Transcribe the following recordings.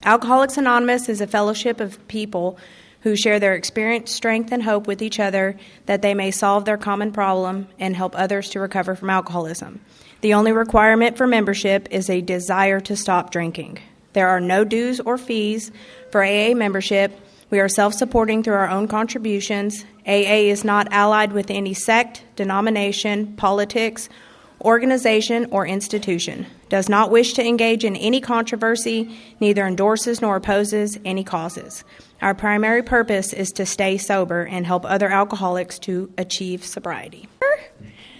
Alcoholics Anonymous is a fellowship of people who share their experience, strength, and hope with each other that they may solve their common problem and help others to recover from alcoholism. The only requirement for membership is a desire to stop drinking. There are no dues or fees for AA membership. We are self-supporting through our own contributions. AA is not allied with any sect, denomination, politics, organization, or institution, does not wish to engage in any controversy, neither endorses nor opposes any causes. Our primary purpose is to stay sober and help other alcoholics to achieve sobriety.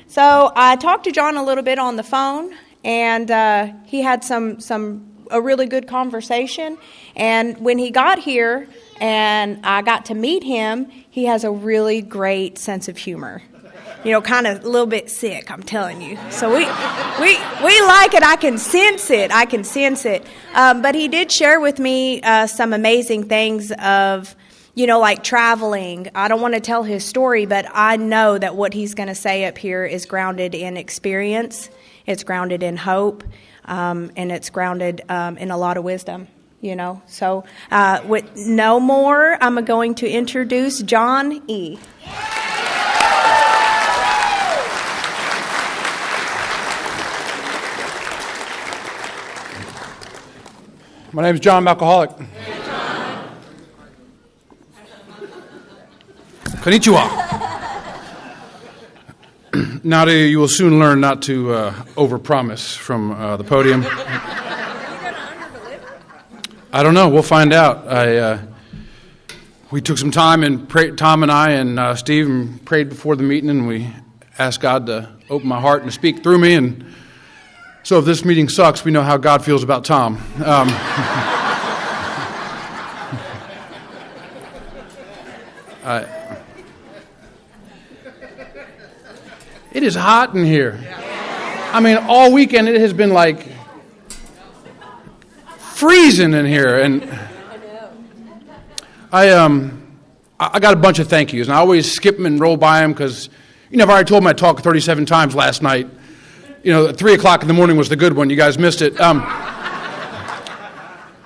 So I talked to John a little bit on the phone, and he had a really good conversation. And when he got here and I got to meet him, he has a really great sense of humor. You know, kind of a little bit sick, I'm telling you. So we like it. I can sense it. But he did share with me some amazing things of, you know, like traveling. I don't want to tell his story, but I know that what he's going to say up here is grounded in experience. It's grounded in hope, and it's grounded in a lot of wisdom, you know. So with no more, I'm going to introduce John E. My name is John, I'm alcoholic. Hey, John. Konnichiwa. Now you will soon learn not to overpromise from the podium. I don't know. We'll find out. We took some time and prayed, Tom and I and Steve, and prayed before the meeting, and we asked God to open my heart and speak through me. And so if this meeting sucks, we know how God feels about Tom. It is hot in here. I mean, all weekend it has been like freezing in here, and I got a bunch of thank yous, and I always skip them and roll by them because, you know, I've already told my talk 37 times last night. You know, at 3 o'clock in the morning was the good one. You guys missed it.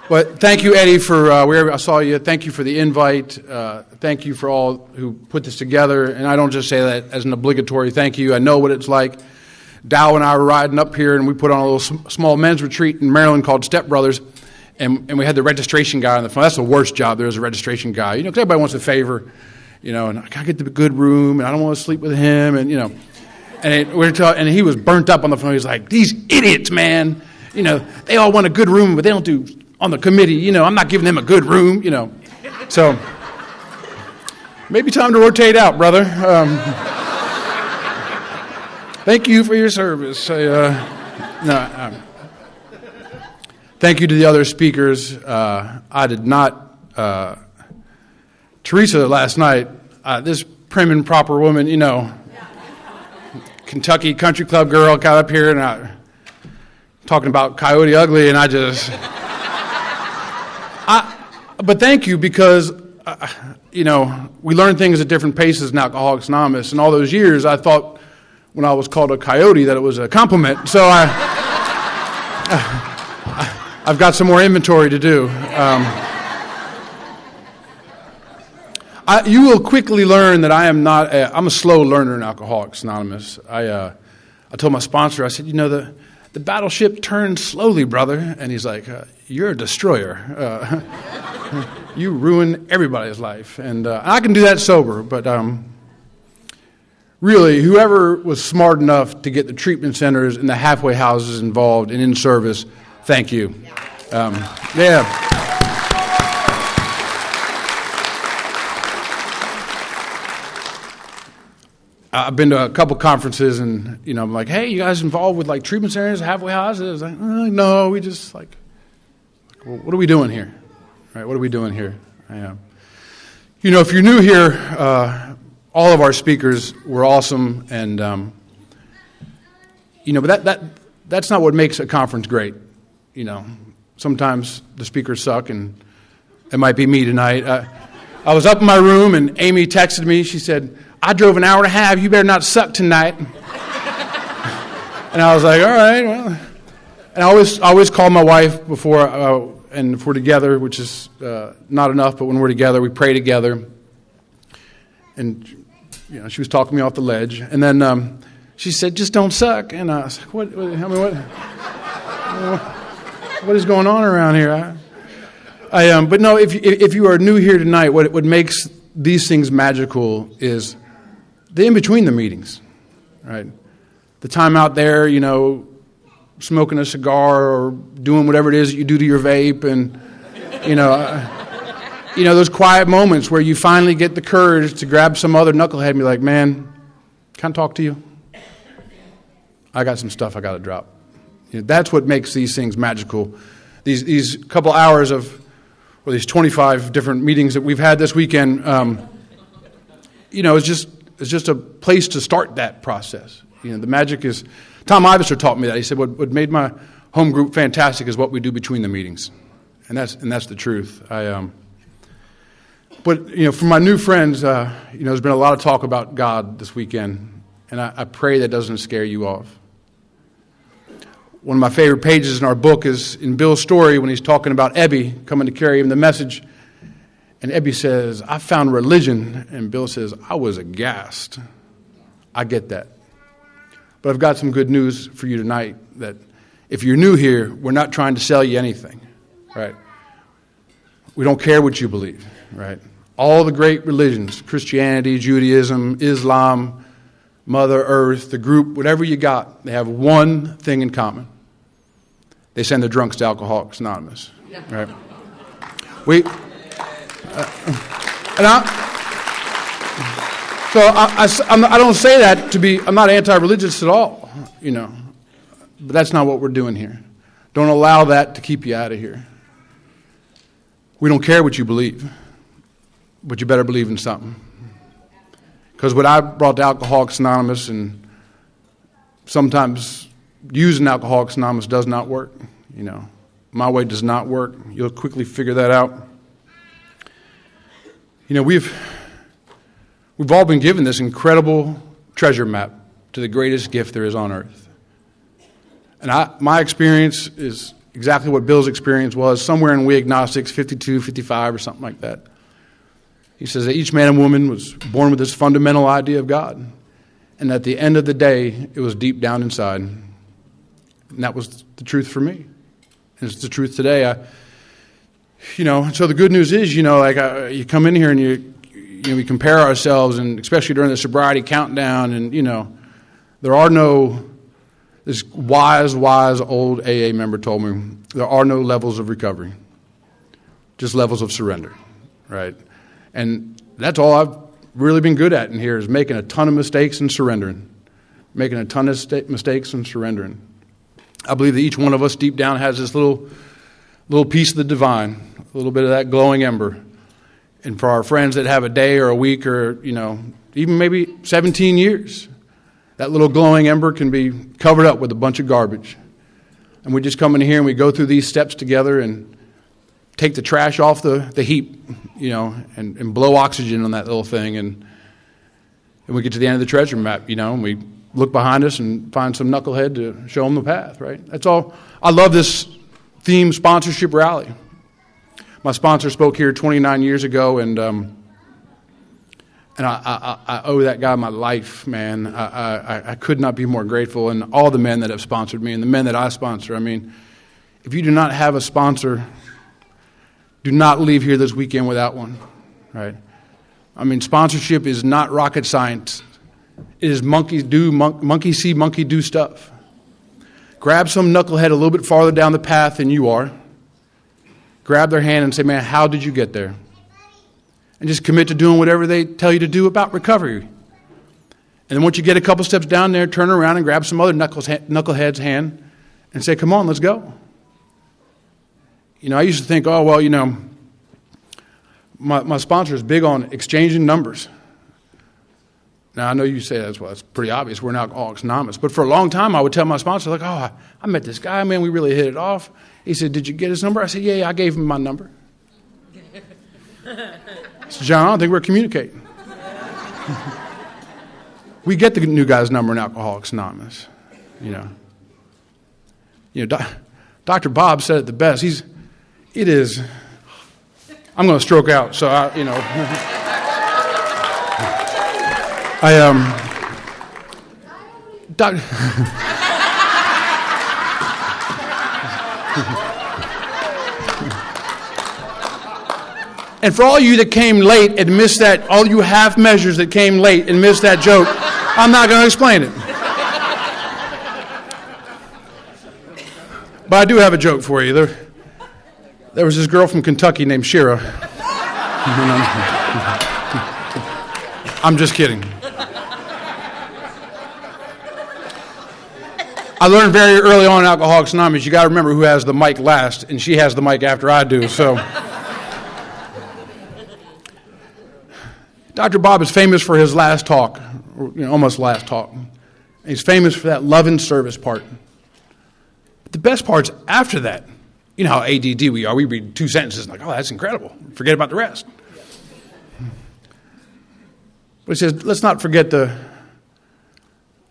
But thank you, Eddie, for wherever I saw you. Thank you for the invite. Thank you for all who put this together. And I don't just say that as an obligatory thank you. I know what it's like. Dow and I were riding up here, and we put on a little small men's retreat in Maryland called Step Brothers. And we had the registration guy on the phone. That's the worst job there is, a registration guy. You know, because everybody wants a favor. You know, and I got to get the good room, and I don't want to sleep with him, and, you know. And he was burnt up on the phone. He was like, these idiots, man. You know, they all want a good room, but they don't do on the committee. You know, I'm not giving them a good room, you know. So maybe time to rotate out, brother. Thank you for your service. Thank you to the other speakers. I did not. Teresa last night, this prim and proper woman, you know, Kentucky Country Club girl got up here and talking about Coyote Ugly, and but thank you, because, you know, we learn things at different paces in Alcoholics Anonymous, and all those years I thought when I was called a coyote that it was a compliment, so I've got some more inventory to do. You will quickly learn that I'm a slow learner in Alcoholics Anonymous. I told my sponsor, I said, you know, the battleship turns slowly, brother. And he's like, you're a destroyer. You ruin everybody's life. And I can do that sober, but really, whoever was smart enough to get the treatment centers and the halfway houses involved and in service, thank you. Yeah. I've been to a couple conferences, and, you know, I'm like, hey, you guys involved with, like, treatment centers, halfway houses? Like, no, we just, like, well, what are we doing here? Right? What are we doing here? You know, if you're new here, all of our speakers were awesome, and, you know, but that's not what makes a conference great. You know, sometimes the speakers suck, and it might be me tonight. I was up in my room, and Amy texted me. She said, I drove an hour and a half. You better not suck tonight. And I was like, all right, well. And I always call my wife before, and if we're together, which is not enough, but when we're together, we pray together. And she was talking me off the ledge, and then she said, "Just don't suck." And I was like, what is going on around here? But no, if you are new here tonight, what makes these things magical is the in between the meetings, right? The time out there, smoking a cigar or doing whatever it is that you do to your vape, and those quiet moments where you finally get the courage to grab some other knucklehead and be like, "Man, can I talk to you? I got some stuff I got to drop." That's what makes these things magical. These couple hours these 25 different meetings that we've had this weekend, it's just a place to start that process. The magic is. Tom Iverser taught me that. He said, "What made my home group fantastic is what we do between the meetings," and that's the truth. But for my new friends, there's been a lot of talk about God this weekend, and I pray that doesn't scare you off. One of my favorite pages in our book is in Bill's story when he's talking about Ebby coming to carry him the message. And Ebby says, "I found religion." And Bill says, "I was aghast." I get that. But I've got some good news for you tonight, that if you're new here, we're not trying to sell you anything, right? We don't care what you believe, right? All the great religions, Christianity, Judaism, Islam, Mother Earth, the group, whatever you got, they have one thing in common. They send their drunks to Alcoholics Anonymous, right? I don't say that to be, I'm not anti-religious at all, but that's not what we're doing here. Don't allow that to keep you out of here. We don't care what you believe, but you better believe in something. Because what I brought to Alcoholics Anonymous, and sometimes using Alcoholics Anonymous does not work. My way does not work. You'll quickly figure that out. We've all been given this incredible treasure map to the greatest gift there is on earth. And my experience is exactly what Bill's experience was, somewhere in We Agnostics, 52, 55, or something like that. He says that each man and woman was born with this fundamental idea of God. And at the end of the day, it was deep down inside. And that was the truth for me. And it's the truth today. So the good news is, you come in here and we compare ourselves, and especially during the sobriety countdown, and, there are no, this wise old AA member told me, there are no levels of recovery, just levels of surrender, right? And that's all I've really been good at in here, is making a ton of mistakes and surrendering. Making a ton of mistakes and surrendering. I believe that each one of us deep down has this little piece of the divine, a little bit of that glowing ember. And for our friends that have a day or a week or, even maybe 17 years, that little glowing ember can be covered up with a bunch of garbage. And we just come in here and we go through these steps together and take the trash off the heap, and blow oxygen on that little thing. And we get to the end of the treasure map, and we look behind us and find some knucklehead to show them the path, right? That's all. I love this theme sponsorship rally. My sponsor spoke here 29 years ago, and I owe that guy my life, man. I could not be more grateful, and all the men that have sponsored me and the men that I sponsor. If you do not have a sponsor, do not leave here this weekend without one, right? Sponsorship is not rocket science. It is monkey see, monkey do stuff. Grab some knucklehead a little bit farther down the path than you are. Grab their hand and say, "Man, how did you get there?" And just commit to doing whatever they tell you to do about recovery. And then once you get a couple steps down there, turn around and grab some other knucklehead's hand and say, "Come on, let's go." I used to think, my sponsor is big on exchanging numbers. Now, I know you say that's pretty obvious. We're not Alcoholics Anonymous. But for a long time, I would tell my sponsor, I met this guy, man, we really hit it off. He said, "Did you get his number?" I said, yeah, I gave him my number. I said, "John, I don't think we're communicating." We get the new guy's number in Alcoholics Anonymous. Dr. Bob said it the best. It is. I'm going to stroke out, so Doc, and for all you that came late and missed that, all you half measures that came late and missed that joke, I'm not going to explain it. But I do have a joke for you. There was this girl from Kentucky named Shira. I'm just kidding. I learned very early on in Alcoholics Anonymous, you got to remember who has the mic last, and she has the mic after I do. So, Dr. Bob is famous for his last talk, almost last talk. He's famous for that love and service part. But the best part's after that. You know how ADD we are. We read 2 sentences and like, oh, that's incredible. Forget about the rest. But he says, let's not forget the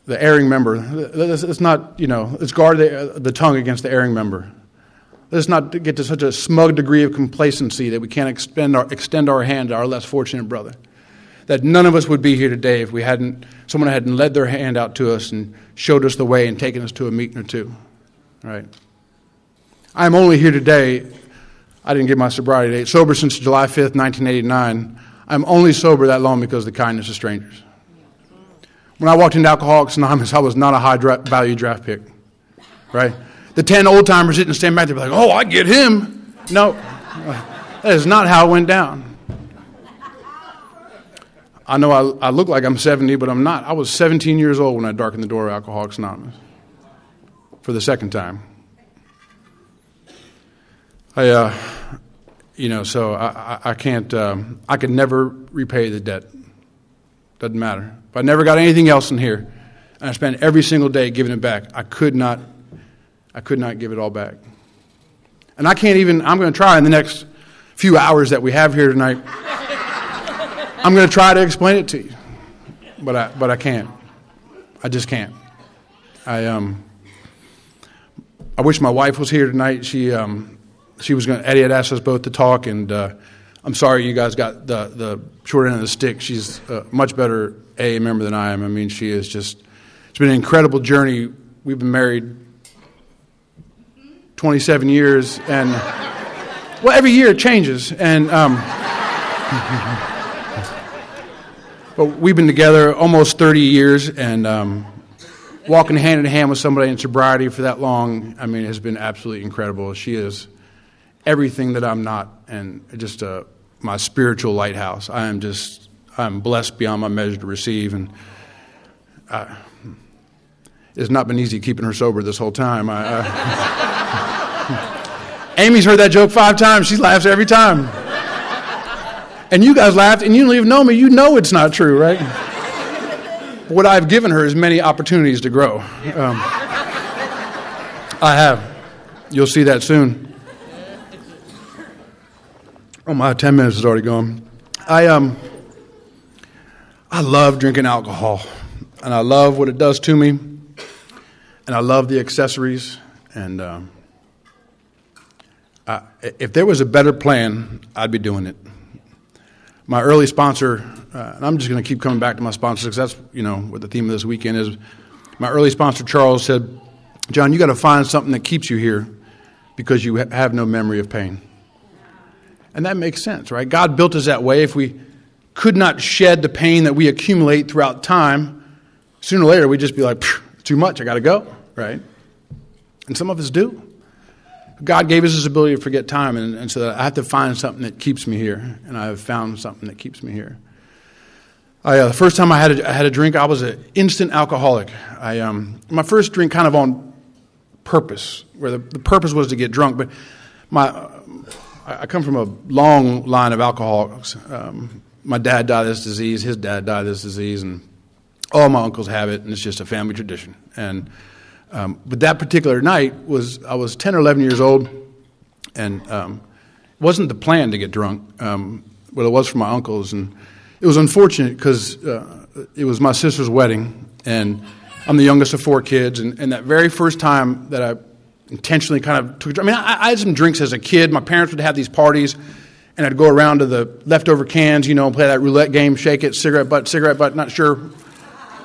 erring member. Let's not, let's guard the tongue against the erring member. Let's not get to such a smug degree of complacency that we can't extend our hand to our less fortunate brother. That none of us would be here today if someone hadn't led their hand out to us and showed us the way and taken us to a meeting or two. Right? I'm only here today. I didn't get my sobriety date. Sober since July 5th, 1989. I'm only sober that long because of the kindness of strangers. When I walked into Alcoholics Anonymous, I was not a high-value draft pick. Right? The 10 old-timers didn't stand back there and be like, oh, I get him. No. That is not how it went down. I know I look like I'm 70, but I'm not. I was 17 years old when I darkened the door of Alcoholics Anonymous for the second time. So I can't, I could never repay the debt. Doesn't matter. If I never got anything else in here, and I spent every single day giving it back, I could not give it all back. And I'm going to try in the next few hours that we have here tonight, I'm going to try to explain it to you. But I can't. I just can't. I wish my wife was here tonight. She was going. Eddie had asked us both to talk, and I'm sorry you guys got the short end of the stick. She's a much better AA member than I am. I mean, she is just. It's been an incredible journey. We've been married 27 years, and every year it changes, and but we've been together almost 30 years, and walking hand in hand with somebody in sobriety for that long, I mean, has been absolutely incredible. She is everything that I'm not, and just my spiritual lighthouse. I'm blessed beyond my measure to receive, and it's not been easy keeping her sober this whole time. Amy's heard that joke 5 times. She laughs every time. And you guys laughed, and you don't even know me. You know it's not true, right? What I've given her is many opportunities to grow. I have. You'll see that soon. Oh, my 10 minutes is already gone. I love drinking alcohol, and I love what it does to me, and I love the accessories, and if there was a better plan, I'd be doing it. My early sponsor, and I'm just going to keep coming back to my sponsors because that's, what the theme of this weekend is. My early sponsor, Charles, said, John, you got to find something that keeps you here because you have no memory of pain. And that makes sense, right? God built us that way. If we could not shed the pain that we accumulate throughout time, sooner or later we'd just be like, too much, I got to go, right? And some of us do. God gave us this ability to forget time, and so I have to find something that keeps me here, and I have found something that keeps me here. The first time I had a drink, I was an instant alcoholic. My first drink kind of on purpose, where the purpose was to get drunk, but I come from a long line of alcoholics. My dad died of this disease, his dad died of this disease, and all my uncles have it, and it's just a family tradition. And but that particular night I was 10 or 11 years old, and it wasn't the plan to get drunk, but it was for my uncles. And it was unfortunate because it was my sister's wedding, and I'm the youngest of 4 kids. And that very first time that intentionally kind of took. I mean, I had some drinks as a kid. My parents would have these parties, and I'd go around to the leftover cans, you know, and play that roulette game, shake it, cigarette butt, not sure.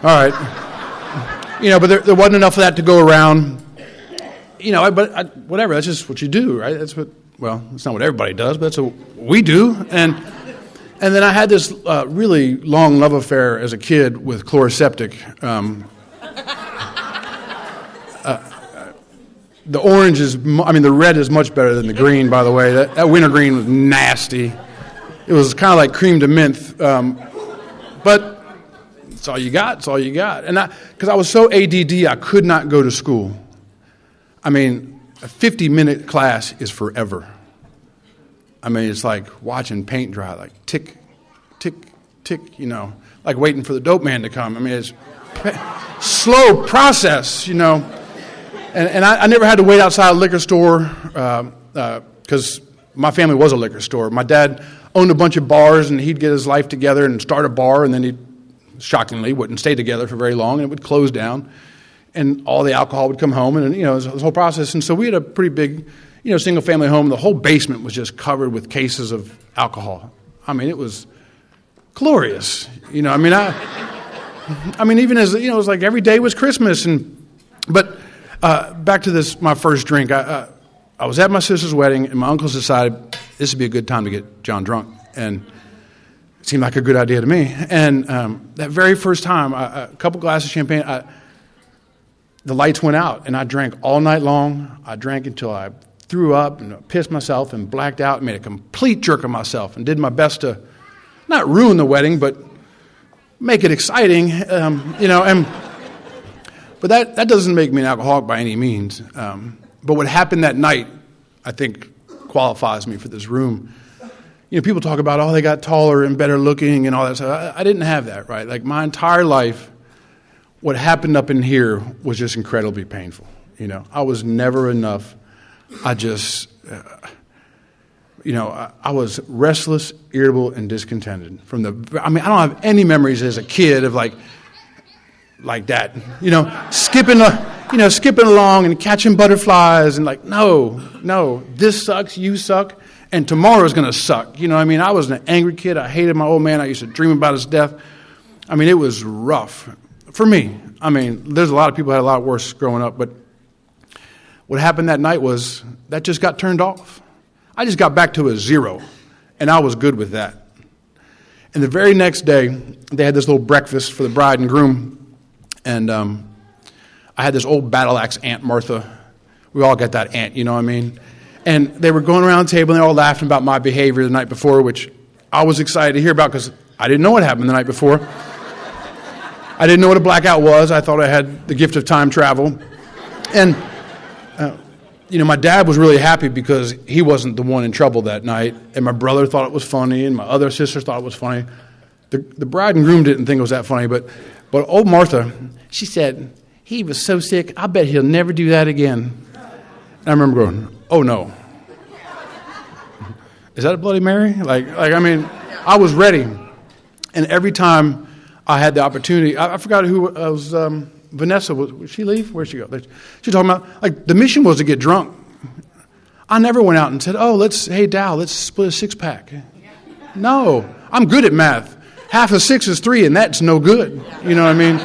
All right. You know, but there wasn't enough of that to go around. You know, whatever, that's just what you do, right? That's what, well, it's not what everybody does, but that's what we do. And then I had this really long love affair as a kid with Chloraseptic. The orange is, the red is much better than the green, by the way. That wintergreen was nasty. It was kind of like cream to mint. But it's all you got, it's all you got. And because I was so ADD, I could not go to school. I mean, a 50-minute class is forever. I mean, it's like watching paint dry, like tick, tick, tick, you know, like waiting for the dope man to come. I mean, it's slow process, you know. And I never had to wait outside a liquor store because my family was a liquor store. My dad owned a bunch of bars, and he'd get his life together and start a bar, and then he, shockingly, wouldn't stay together for very long, and it would close down. And all the alcohol would come home, and you know, it was this whole process. And so we had a pretty big, you know, single-family home. The whole basement was just covered with cases of alcohol. I mean, it was glorious. You know, I mean, even as, you know, it was like every day was Christmas. But back to this, my first drink. I was at my sister's wedding, and my uncles decided this would be a good time to get John drunk. And it seemed like a good idea to me. And that very first time, a couple glasses of champagne, the lights went out, and I drank all night long. I drank until I threw up and pissed myself and blacked out and made a complete jerk of myself and did my best to not ruin the wedding, but make it exciting, you know. But that doesn't make me an alcoholic by any means. But what happened that night, I think, qualifies me for this room. You know, people talk about, oh, they got taller and better looking and all that stuff. I didn't have that, right? Like, my entire life, what happened up in here was just incredibly painful. You know, I was never enough. I just, you know, I was restless, irritable, and discontented. I don't have any memories as a kid of like that. You know, skipping along and catching butterflies and like, no, this sucks, you suck, and tomorrow's going to suck. You know what I mean? I was an angry kid. I hated my old man. I used to dream about his death. I mean, it was rough. For me, I mean, there's a lot of people who had a lot worse growing up, but what happened that night was that just got turned off. I just got back to a zero, and I was good with that. And the very next day, they had this little breakfast for the bride and groom, and I had this old battle axe Aunt Martha. We all got that aunt, you know what I mean? And they were going around the table, and they were all laughing about my behavior the night before, which I was excited to hear about because I didn't know what happened the night before. I didn't know what a blackout was. I thought I had the gift of time travel. And, you know, my dad was really happy because he wasn't the one in trouble that night. And my brother thought it was funny, and my other sisters thought it was funny. The bride and groom didn't think it was that funny, but old Martha, she said, he was so sick, I bet he'll never do that again. And I remember going, oh, no. Is that a Bloody Mary? I mean, I was ready. And every time I had the opportunity, I forgot who was, Vanessa, would she leave? Where'd she go? She talking about, like, the mission was to get drunk. I never went out and said, hey, Dow, let's split a six-pack. No, I'm good at math. Half of 6 is 3, and that's no good. You know what I mean?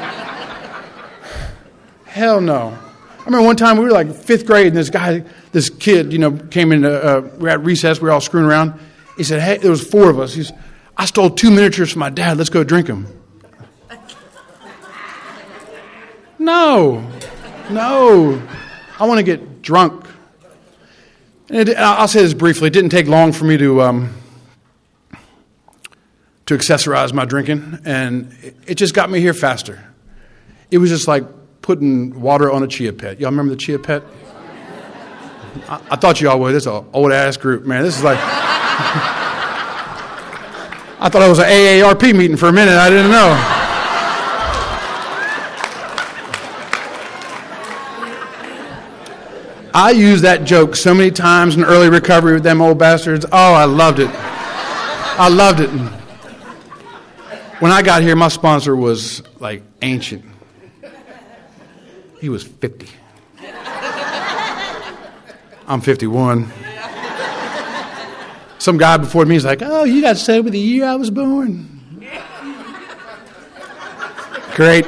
Hell no. I remember one time we were like 5th grade, and this kid, you know, came in, we were at recess, we were all screwing around. He said, hey, there was 4 of us. He said, I stole 2 miniatures from my dad, let's go drink them. No, I want to get drunk. And I'll say this briefly. It didn't take long for me to accessorize my drinking, and it just got me here faster. It was just like putting water on a chia pet. Y'all remember the chia pet? I thought y'all would. This is an old-ass group, man. This is like... I thought it was an AARP meeting for a minute. I didn't know. I used that joke so many times in early recovery with them old bastards. Oh, I loved it. I loved it. When I got here, my sponsor was like ancient. He was 50. I'm 51. Some guy before me is like, oh, you got saved with the year I was born. Great.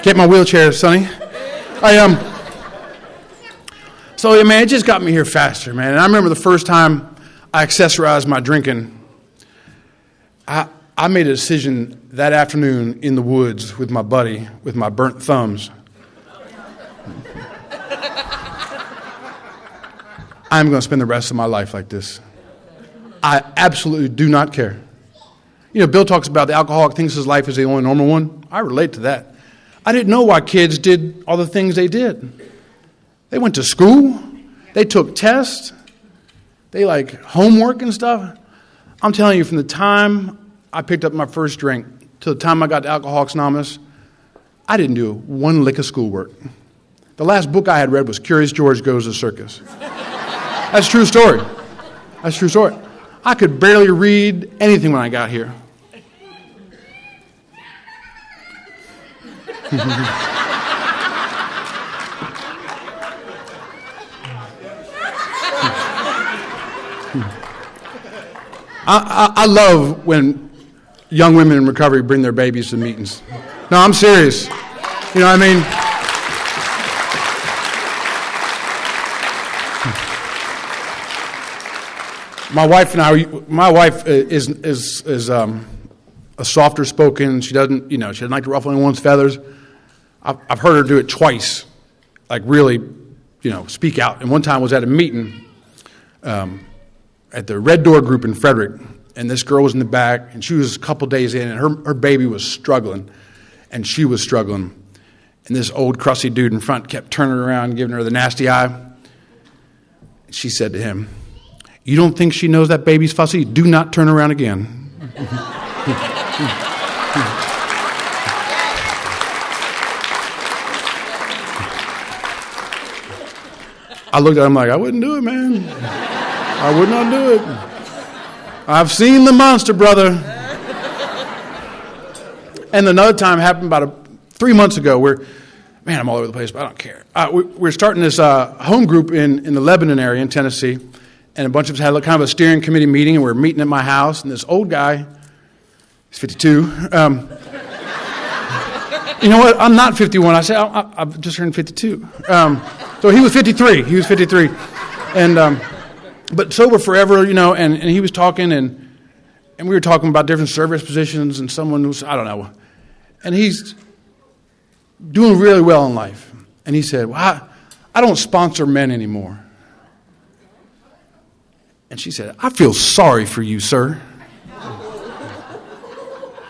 Get my wheelchair, Sonny. So, yeah, man, it just got me here faster, man. And I remember the first time I accessorized my drinking, I made a decision that afternoon in the woods with my buddy, with my burnt thumbs. I'm going to spend the rest of my life like this. I absolutely do not care. You know, Bill talks about the alcoholic thinks his life is the only normal one. I relate to that. I didn't know why kids did all the things they did. They went to school. They took tests. They like homework and stuff. I'm telling you, from the time I picked up my first drink to the time I got to Alcoholics Anonymous, I didn't do one lick of schoolwork. The last book I had read was Curious George Goes to Circus. That's a true story. That's a true story. I could barely read anything when I got here. I love when young women in recovery bring their babies to meetings. No, I'm serious. You know what I mean? My wife is a softer spoken. She doesn't like to ruffle anyone's feathers. I've heard her do it twice, like really, speak out. And one time was at a meeting at the Red Door group in Frederick, and this girl was in the back, and she was a couple days in, and her baby was struggling, and she was struggling. And this old crusty dude in front kept turning around and giving her the nasty eye. She said to him, "You don't think she knows that baby's fussy? Do not turn around again." I looked at him like, I wouldn't do it, man. I would not do it. I've seen the monster, brother. And another time happened about 3 months ago where, man, I'm all over the place, but I don't care. We're starting this home group in the Lebanon area in Tennessee. And a bunch of us had kind of a steering committee meeting, and we were meeting at my house, and this old guy, he's 52. You know what? I'm not 51. I said, I've just turned 52. So he was 53. He was 53. And, but sober forever, and he was talking, and we were talking about different service positions, and someone was, I don't know. And he's doing really well in life. And he said, well, I don't sponsor men anymore. And she said, I feel sorry for you, sir.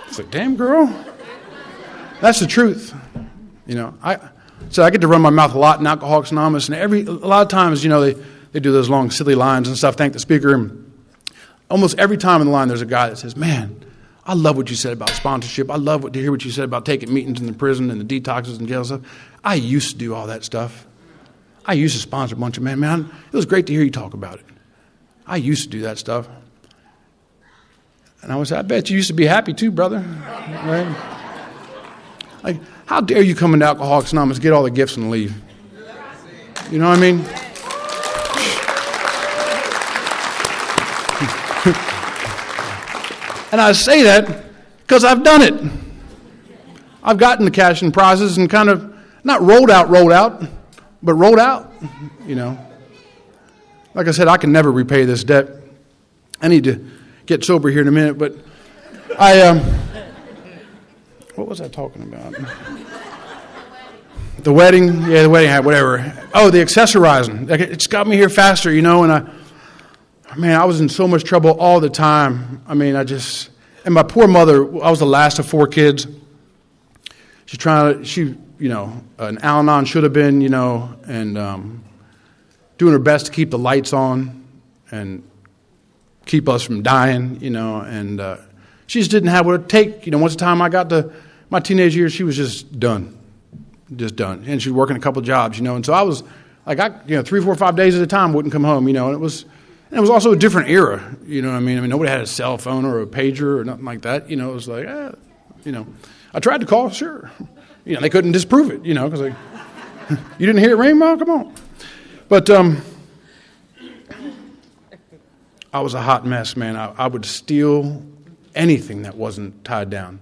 It's like, damn, girl. That's the truth. I get to run my mouth a lot in Alcoholics Anonymous, and a lot of times, they do those long, silly lines and stuff, thank the speaker. And almost every time in the line, there's a guy that says, man, I love what you said about sponsorship. I love to hear what you said about taking meetings in the prison and the detoxes and jail stuff. I used to do all that stuff. I used to sponsor a bunch of men. Man, it was great to hear you talk about it. I used to do that stuff. And I said, I bet you used to be happy too, brother. Right? Like, how dare you come into Alcoholics Anonymous, get all the gifts and leave? You know what I mean? And I say that because I've done it. I've gotten the cash and prizes and kind of not rolled out, but rolled out, Like I said, I can never repay this debt. I need to get sober here in a minute, but what was I talking about? The wedding? Yeah, the wedding hat, whatever. Oh, the accessorizing. It's got me here faster, and I was in so much trouble all the time. And my poor mother, I was the last of 4 kids. An Al-Anon should have been, and doing her best to keep the lights on and keep us from dying, and she just didn't have what it take. Once the time I got to my teenage years, she was just done. And she was working a couple jobs, and so I was like, 3, 4, 5 days at a time wouldn't come home, and it was also a different era, nobody had a cell phone or a pager or nothing like that, it was like, I tried to call, sure. They couldn't disprove it, because you didn't hear it ring, Mom? Come on. But I was a hot mess, man. I would steal anything that wasn't tied down.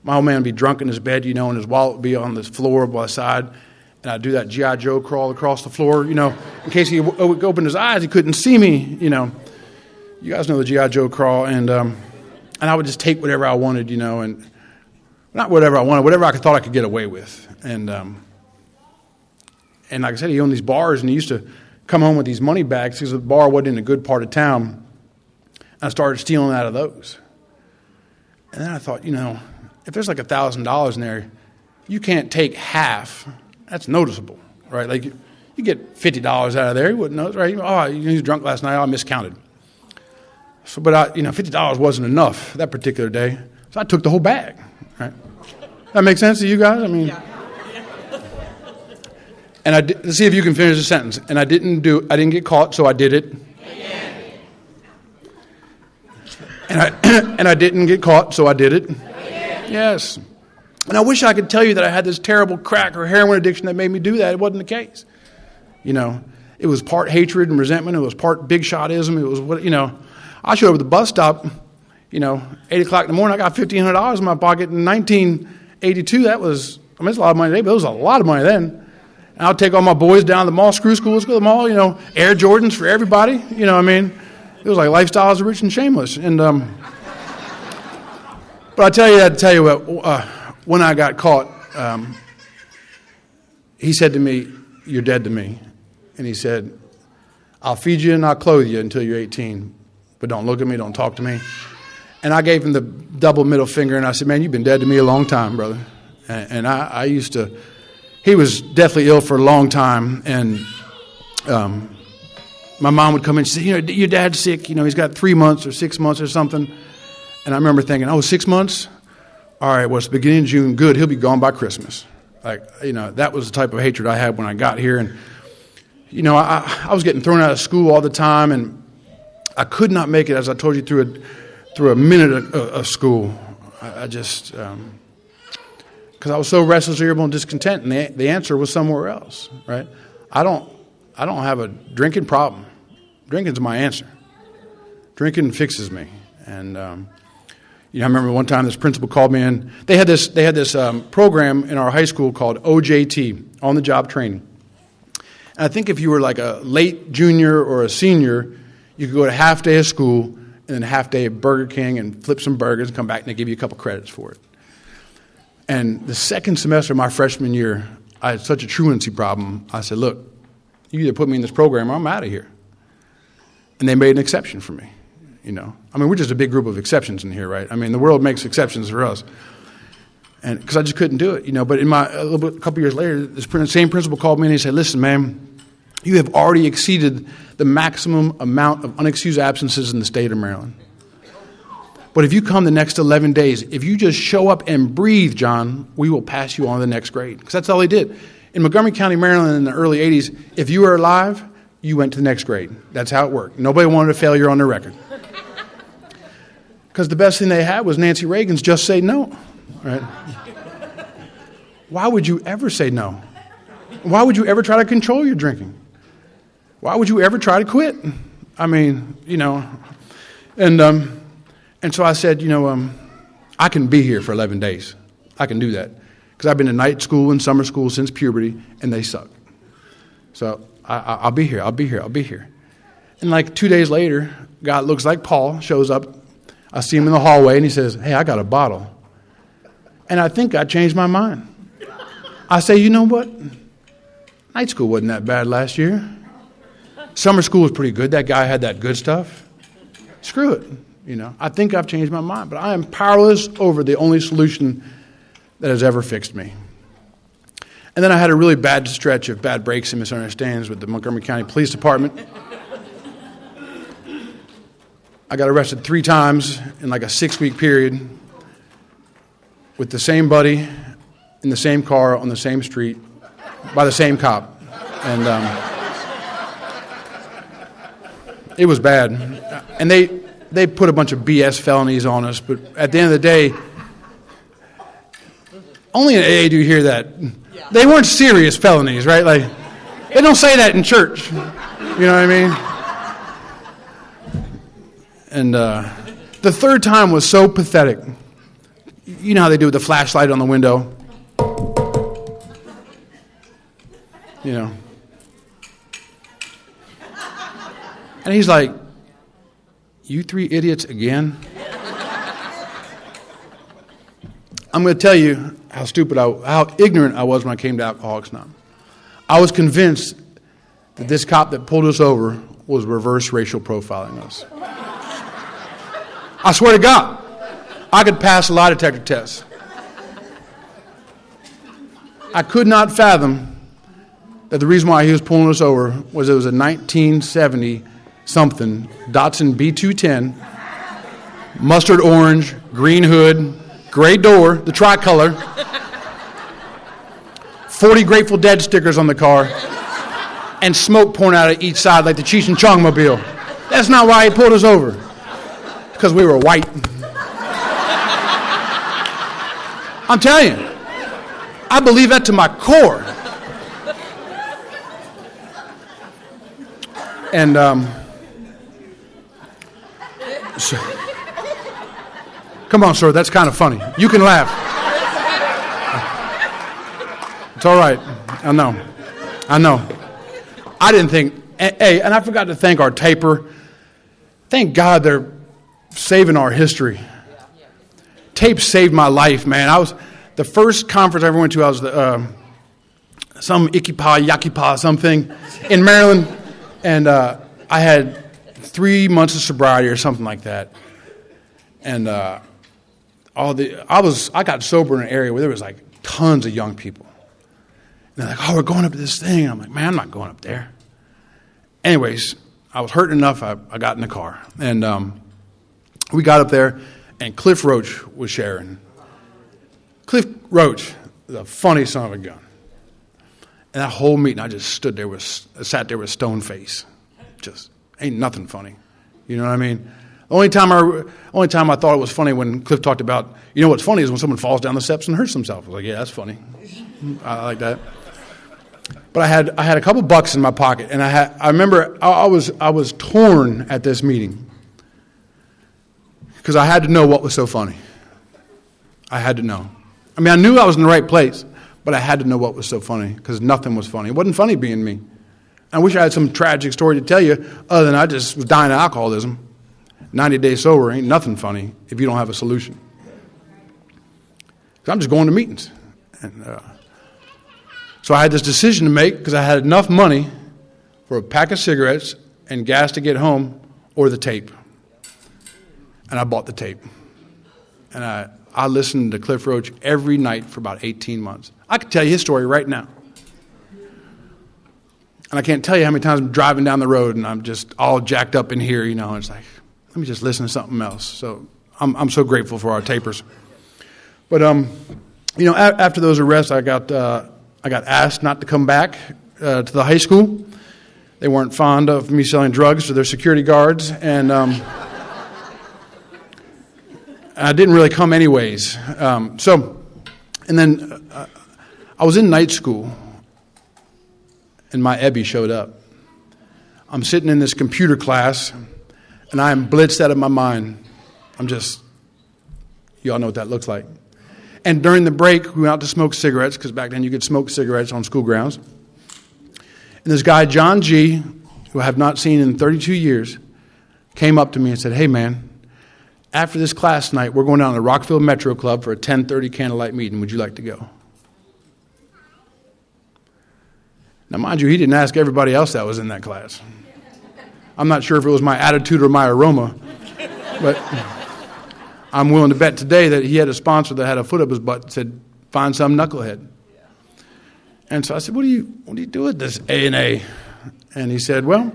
My old man would be drunk in his bed, and his wallet would be on the floor by the side, and I'd do that G.I. Joe crawl across the floor, in case he would open his eyes, he couldn't see me, You guys know the G.I. Joe crawl, and I would just take whatever I wanted, and not whatever I wanted, whatever I thought I could get away with. And like I said, he owned these bars, and he used to come home with these money bags because the bar wasn't in a good part of town. And I started stealing out of those. And then I thought, if there's like $1,000 in there, you can't take half. That's noticeable, right? Like you get $50 out of there, you wouldn't know, right? Oh, he was drunk last night. I miscounted. So, but $50 wasn't enough that particular day, so I took the whole bag. Right? That make sense to you guys? I mean, yeah. And let's see if you can finish the sentence. And I didn't get caught, so I did it. And I didn't get caught, so I did it. Yes. And I wish I could tell you that I had this terrible crack or heroin addiction that made me do that. It wasn't the case. It was part hatred and resentment. It was part big shotism. It was I showed up at the bus stop, 8 o'clock in the morning. I got $1,500 in my pocket. In 1982, it's a lot of money today, but it was a lot of money then. And I'll take all my boys down to the mall, screw school, let's go to the mall, Air Jordans for everybody, It was like Lifestyles of Rich and Shameless. And but I tell you what, when I got caught, he said to me, "You're dead to me." And he said, "I'll feed you and I'll clothe you until you're 18, but don't look at me, don't talk to me." And I gave him the double middle finger, and I said, "Man, you've been dead to me a long time, brother." And I used to, he was deathly ill for a long time, and my mom would come in and say, "Your dad's sick, he's got 3 months or 6 months or something." And I remember thinking, 6 months? All right, well, it's the beginning of June. Good, he'll be gone by Christmas. That was the type of hatred I had when I got here. And, I was getting thrown out of school all the time, and I could not make it, as I told you, through a minute of school. I just, because I was so restless, irritable, and discontent, and the answer was somewhere else, right? I don't have a drinking problem. Drinking's my answer. Drinking fixes me. And I remember one time this principal called me in. They had this program in our high school called OJT, on the job training. And I think if you were like a late junior or a senior, you could go to half day of school and then a half day of Burger King and flip some burgers and come back and they give you a couple credits for it. And the second semester of my freshman year, I had such a truancy problem. I said, "Look, you either put me in this program or I'm out of here." And they made an exception for me. We're just a big group of exceptions in here, right? The world makes exceptions for us. And because I just couldn't do it, But a couple years later, this same principal called me and he said, "Listen, man, you have already exceeded the maximum amount of unexcused absences in the state of Maryland. But if you come the next 11 days, if you just show up and breathe, John, we will pass you on to the next grade." Because that's all he did. In Montgomery County, Maryland, in the early 80s, if you were alive, you went to the next grade. That's how it worked. Nobody wanted a failure on their record. Because the best thing they had was Nancy Reagan's "just say no." Right? Why would you ever say no? Why would you ever try to control your drinking? Why would you ever try to quit? And so I said, I can be here for 11 days. I can do that. Because I've been to night school and summer school since puberty, and they suck. So I'll be here. And like 2 days later, a guy looks like Paul shows up. I see him in the hallway, and he says, "Hey, I got a bottle." And I think I changed my mind. I say, "You know what? Night school wasn't that bad last year. Summer school was pretty good. That guy had that good stuff. Screw it. I think I've changed my mind, but I am powerless over the only solution that has ever fixed me." And then I had a really bad stretch of bad breaks and misunderstandings with the Montgomery County Police Department. I got arrested 3 times in like a 6-week period with the same buddy in the same car on the same street by the same cop. And it was bad. And they put a bunch of BS felonies on us, but at the end of the day, only in AA do you hear that. They weren't serious felonies, right? Like, they don't say that in church. You know what I mean? And the third time was so pathetic. You know how they do with the flashlight on the window? You know. And he's like, "You three idiots again?" I'm going to tell you how ignorant I was when I came to Alcoholics Anonymous. I was convinced that this cop that pulled us over was reverse racial profiling us. I swear to God, I could pass a lie detector test. I could not fathom that the reason why he was pulling us over was it was a 1970-something Datsun B210, mustard orange, green hood, gray door, the tricolor, 40 Grateful Dead stickers on the car, and smoke pouring out of each side like the Cheech and Chong mobile. That's not why he pulled us over. It's because we were white. I'm telling you, I believe that to my core. And so, come on, sir, that's kind of funny. You can laugh. It's all right. I know. I didn't think, hey, and I forgot to thank our taper. Thank God they're saving our history. Tape saved my life, man. The first conference I ever went to, I was some Ikipa, Yakipa, something in Maryland, and I had 3 months of sobriety or something like that. And I got sober in an area where there was like tons of young people. And they're like, "Oh, we're going up to this thing." I'm like, "Man, I'm not going up there." Anyways, I was hurting enough, I got in the car. And we got up there, and Cliff Roach was sharing. Cliff Roach is a funny son of a gun. And that whole meeting, I just sat there with stone face. Just ain't nothing funny. You know what I mean? The only time I thought it was funny when Cliff talked about, you know what's funny is when someone falls down the steps and hurts themselves. I was like, yeah, that's funny. I like that. But I had a couple bucks in my pocket, and I remember I was torn at this meeting because I had to know what was so funny. I had to know. I mean, I knew I was in the right place, but I had to know what was so funny because nothing was funny. It wasn't funny being me. I wish I had some tragic story to tell you other than I just was dying of alcoholism. 90 days sober ain't nothing funny if you don't have a solution. Because I'm just going to meetings. And so I had this decision to make because I had enough money for a pack of cigarettes and gas to get home or the tape. And I bought the tape. And I listened to Cliff Roach every night for about 18 months. I could tell you his story right now. And I can't tell you how many times I'm driving down the road and I'm just all jacked up in here, you know, and it's like, let me just listen to something else. So I'm so grateful for our tapers. But, you know, after those arrests, I got asked not to come back to the high school. They weren't fond of me selling drugs to their security guards, and I didn't really come anyways. And then I was in night school, and my Ebby showed up. I'm sitting in this computer class, and I am blitzed out of my mind. You all know what that looks like. And during the break, we went out to smoke cigarettes, because back then you could smoke cigarettes on school grounds. And this guy, John G., who I have not seen in 32 years, came up to me and said, "Hey, man, after this class tonight, we're going down to the Rockville Metro Club for a 10:30 candlelight meeting. Would you like to go?" Now, mind you, he didn't ask everybody else that was in that class. I'm not sure if it was my attitude or my aroma, but I'm willing to bet today that he had a sponsor that had a foot up his butt and said, "Find some knucklehead." And so I said, what do you do with this A&A? And he said, "Well,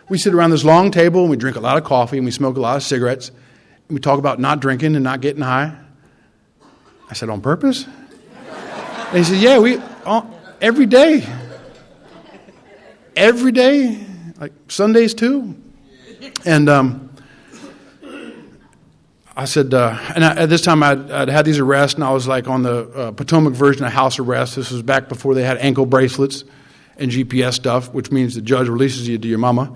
we sit around this long table and we drink a lot of coffee and we smoke a lot of cigarettes and we talk about not drinking and not getting high." I said, "On purpose?" And he said, "Yeah, every day. Every day, like Sundays too." And I said, at this time I'd had these arrests, and I was like on the Potomac version of house arrest. This was back before they had ankle bracelets and GPS stuff, which means the judge releases you to your mama.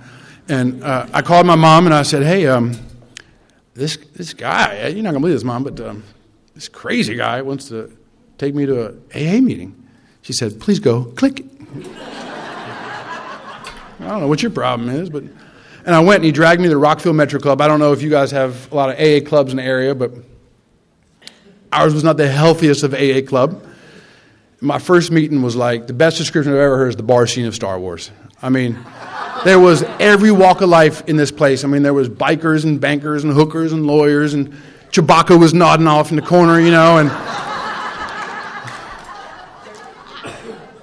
And I called my mom and I said, "Hey, this guy, you're not going to believe this, Mom, but this crazy guy wants to take me to an AA meeting. She said, please go, click. I don't know what your problem is, but... And I went, and he dragged me to the Rockville Metro Club. I don't know if you guys have a lot of AA clubs in the area, but ours was not the healthiest of AA club. My first meeting was like, the best description I've ever heard is the bar scene of Star Wars. I mean, there was every walk of life in this place. I mean, there was bikers and bankers and hookers and lawyers, and Chewbacca was nodding off in the corner, and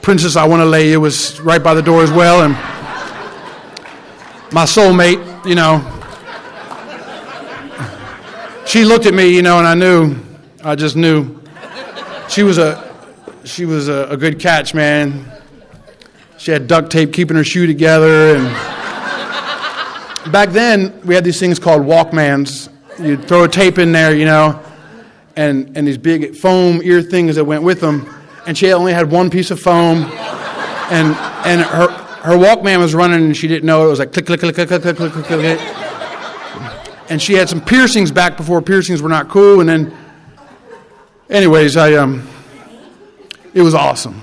Princess I Want to Lay You was right by the door as well, and my soulmate, she looked at me, and I just knew. She was a good catch, man. She had duct tape keeping her shoe together, and back then we had these things called Walkmans. You'd throw a tape in there, and these big foam ear things that went with them, and she only had one piece of foam, and her Walkman was running, and she didn't know it. It was like click, click, click, click, click, click, click, click, click. And she had some piercings back before piercings were not cool. And then, anyways, it was awesome.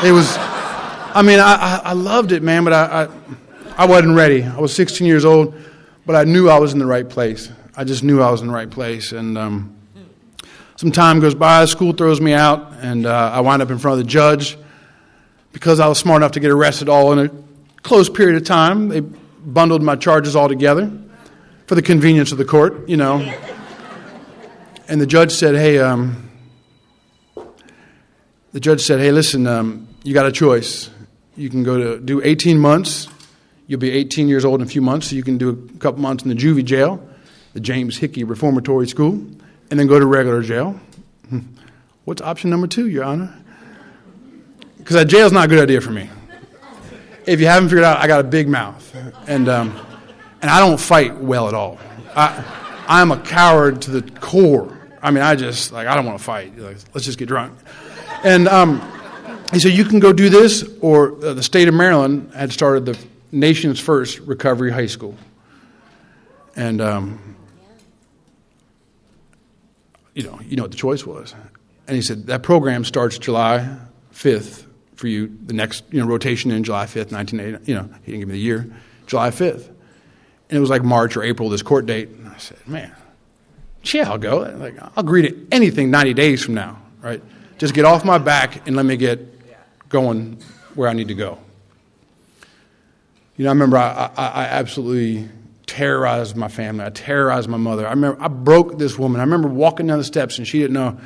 It was, I loved it, man, but I wasn't ready. I was 16 years old, but I knew I was in the right place. I just knew I was in the right place. And some time goes by, school throws me out, and I wind up in front of the judge. Because I was smart enough to get arrested all in a close period of time, they bundled my charges all together for the convenience of the court, And the judge said, hey, listen, you got a choice. You can go to do 18 months. You'll be 18 years old in a few months, so you can do a couple months in the juvie jail, the James Hickey Reformatory School, and then go to regular jail. What's option number 2, Your Honor? Because that jail's not a good idea for me. If you haven't figured out, I got a big mouth, and I don't fight well at all. I'm a coward to the core. I don't want to fight. Let's just get drunk. And he said, you can go do this, or the state of Maryland had started the nation's first recovery high school. And you know what the choice was. And he said, that program starts July 5th. For you, the next rotation in July 5th, 1980. He didn't give me the year, July 5th. And it was like March or April, this court date. And I said, man, I'll go. I'll agree to anything 90 days from now, right? Just get off my back and let me get going where I need to go. I remember I absolutely terrorized my family. I terrorized my mother. I remember I broke this woman. I remember walking down the steps, and she didn't know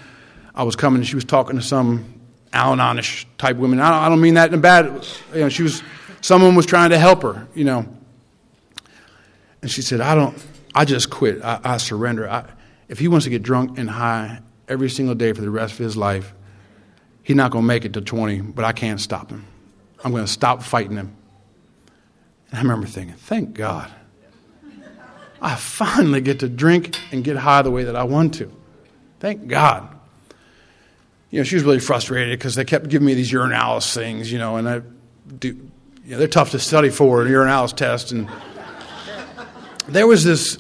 I was coming, and she was talking to some Al-Anonish type women. I don't mean that in a bad. Someone was trying to help her, And she said, I just quit. I surrender. If he wants to get drunk and high every single day for the rest of his life, he's not going to make it to 20, but I can't stop him. I'm going to stop fighting him. And I remember thinking, thank God. I finally get to drink and get high the way that I want to. Thank God. She was really frustrated because they kept giving me these urinalysis things, and they're tough to study for, an urinalysis test. And there was this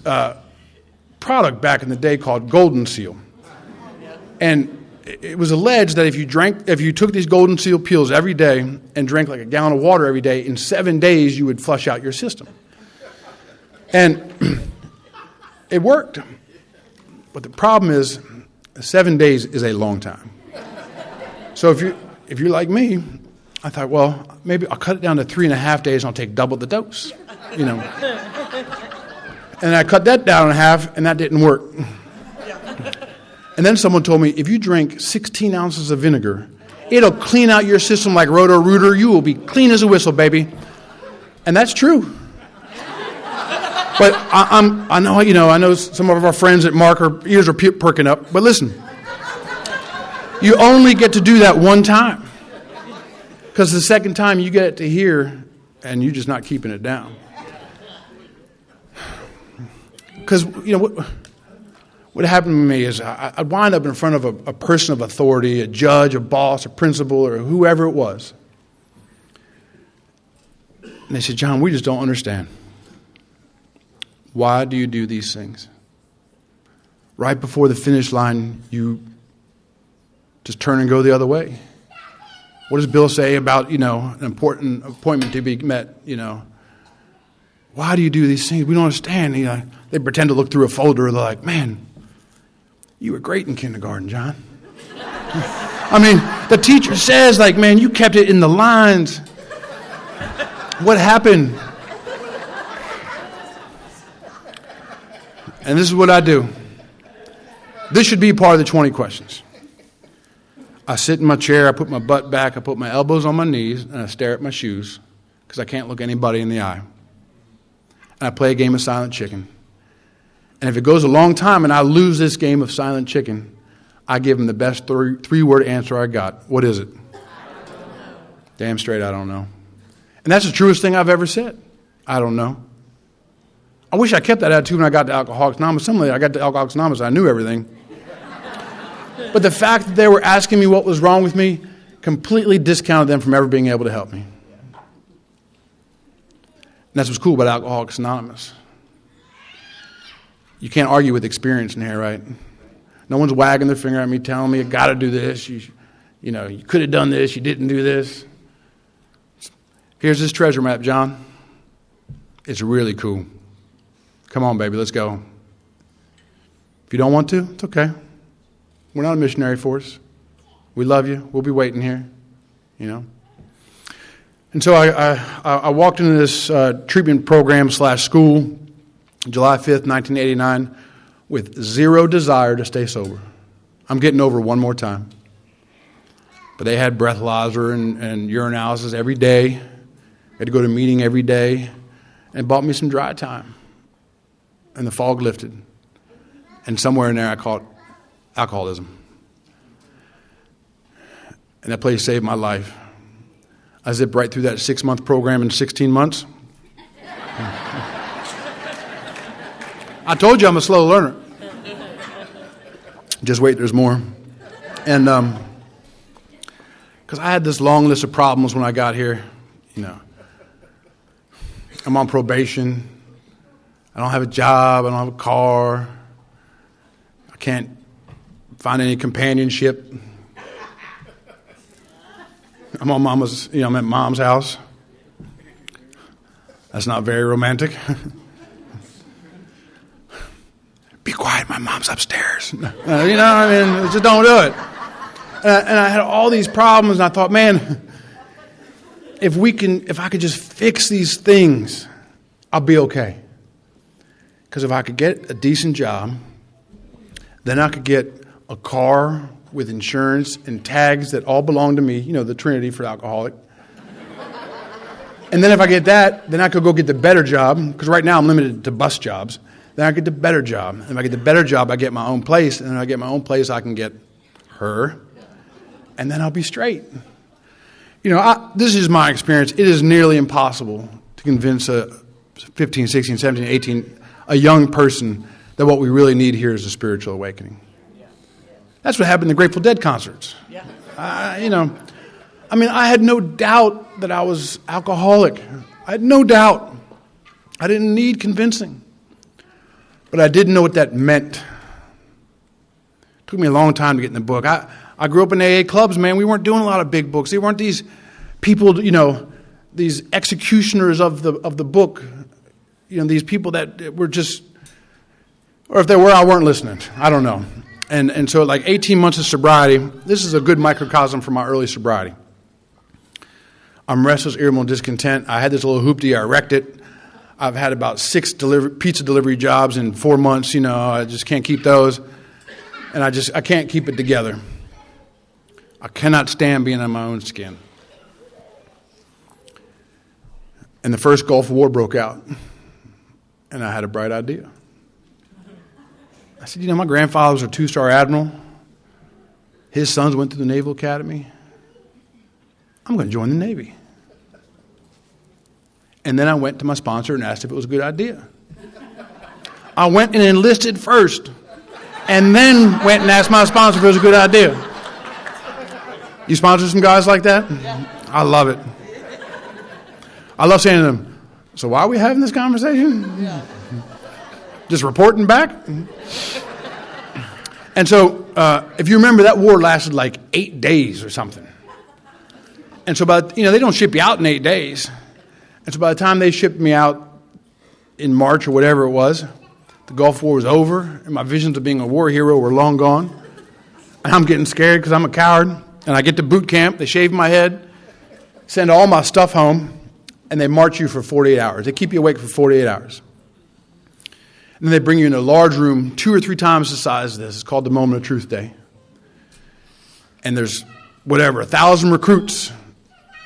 product back in the day called Golden Seal. And it was alleged that if you took these Golden Seal pills every day and drank like a gallon of water every day, in 7 days you would flush out your system. And it worked. But the problem is, 7 days is a long time. So if you're like me, I thought, well, maybe I'll cut it down to 3.5 days and I'll take double the dose, And I cut that down in half, and that didn't work. And then someone told me, if you drink 16 ounces of vinegar, it'll clean out your system like Roto-Rooter. You will be clean as a whistle, baby. And that's true. But I know some of our friends at Mark, our ears are perking up. But listen. You only get to do that one time. Because the second time you get it to here, and you're just not keeping it down. Because, what happened to me is I'd wind up in front of a person of authority, a judge, a boss, a principal, or whoever it was. And they said, John, we just don't understand. Why do you do these things? right before the finish line, you just turn and go the other way. What does Bill say about, an important appointment to be met, Why do you do these things? We don't understand. They pretend to look through a folder. They're like, man, you were great in kindergarten, John. I mean, the teacher says, like, man, you kept it in the lines. What happened? And this is what I do. This should be part of the 20 questions. I sit in my chair, I put my butt back, I put my elbows on my knees, and I stare at my shoes because I can't look anybody in the eye. And I play a game of silent chicken. And if it goes a long time and I lose this game of silent chicken, I give them the best three-word answer I got. What is it? Damn straight, I don't know. And that's the truest thing I've ever said. I don't know. I wish I kept that attitude when I got to Alcoholics Anonymous. Suddenly I got to Alcoholics Anonymous, I knew everything. But the fact that they were asking me what was wrong with me completely discounted them from ever being able to help me. And that's what's cool about Alcoholics Anonymous. You can't argue with experience in here, right? No one's wagging their finger at me, telling me, I got to do this. You could have done this. You didn't do this. Here's this treasure map, John. It's really cool. Come on, baby, let's go. If you don't want to, it's okay. We're not a missionary force. We love you. We'll be waiting here, And so I walked into this treatment program / school July 5th, 1989, with zero desire to stay sober. I'm getting over one more time. But they had breathalyzer and urinalysis every day. I had to go to a meeting every day, and bought me some dry time. And the fog lifted. And somewhere in there I caught alcoholism. And that place saved my life. I zipped right through that 6-month program in 16 months. I told you I'm a slow learner. Just wait, there's more. And because I had this long list of problems when I got here. I'm on probation. I don't have a job. I don't have a car. I can't find any companionship. I'm on I'm at Mom's house. That's not very romantic. Be quiet, my mom's upstairs. Just don't do it. And I had all these problems, and I thought, man, if I could just fix these things, I'll be okay. Because if I could get a decent job, then I could get a car with insurance and tags that all belong to me, the Trinity for the alcoholic. And then if I get that, then I could go get the better job, because right now I'm limited to bus jobs. Then I get the better job. And if I get the better job, I get my own place. And when I get my own place, I can get her. And then I'll be straight. This is my experience. It is nearly impossible to convince a 15, 16, 17, 18, a young person that what we really need here is a spiritual awakening. That's what happened in the Grateful Dead concerts. I had no doubt that I was alcoholic. I had no doubt. I didn't need convincing. But I didn't know what that meant. It took me a long time to get in the book. I grew up in AA clubs, man. We weren't doing a lot of big books. They weren't these people, these executioners of the book. These people that were just, or if they were, I weren't listening. I don't know. And so 18 months of sobriety, this is a good microcosm for my early sobriety. I'm restless, irritable, discontent. I had this little hoopty. I wrecked it. I've had about 6 pizza delivery jobs in 4 months. I just can't keep those. And I can't keep it together. I cannot stand being in my own skin. And the first Gulf War broke out. And I had a bright idea. I said, my grandfather was a 2-star admiral. His sons went to the Naval Academy. I'm going to join the Navy. And then I went to my sponsor and asked if it was a good idea. I went and enlisted first, and then went and asked my sponsor if it was a good idea. You sponsor some guys like that? Yeah. I love it. I love saying to them, so why are we having this conversation? Yeah. Just reporting back? And so, if you remember, that war lasted like 8 days or something. And so, they don't ship you out in 8 days. And so, by the time they shipped me out in March or whatever it was, the Gulf War was over, and my visions of being a war hero were long gone. And I'm getting scared because I'm a coward. And I get to boot camp, they shave my head, send all my stuff home, and they march you for 48 hours. They keep you awake for 48 hours. And then they bring you in a large room, 2 or 3 times the size of this. It's called the Moment of Truth Day. And there's, 1,000 recruits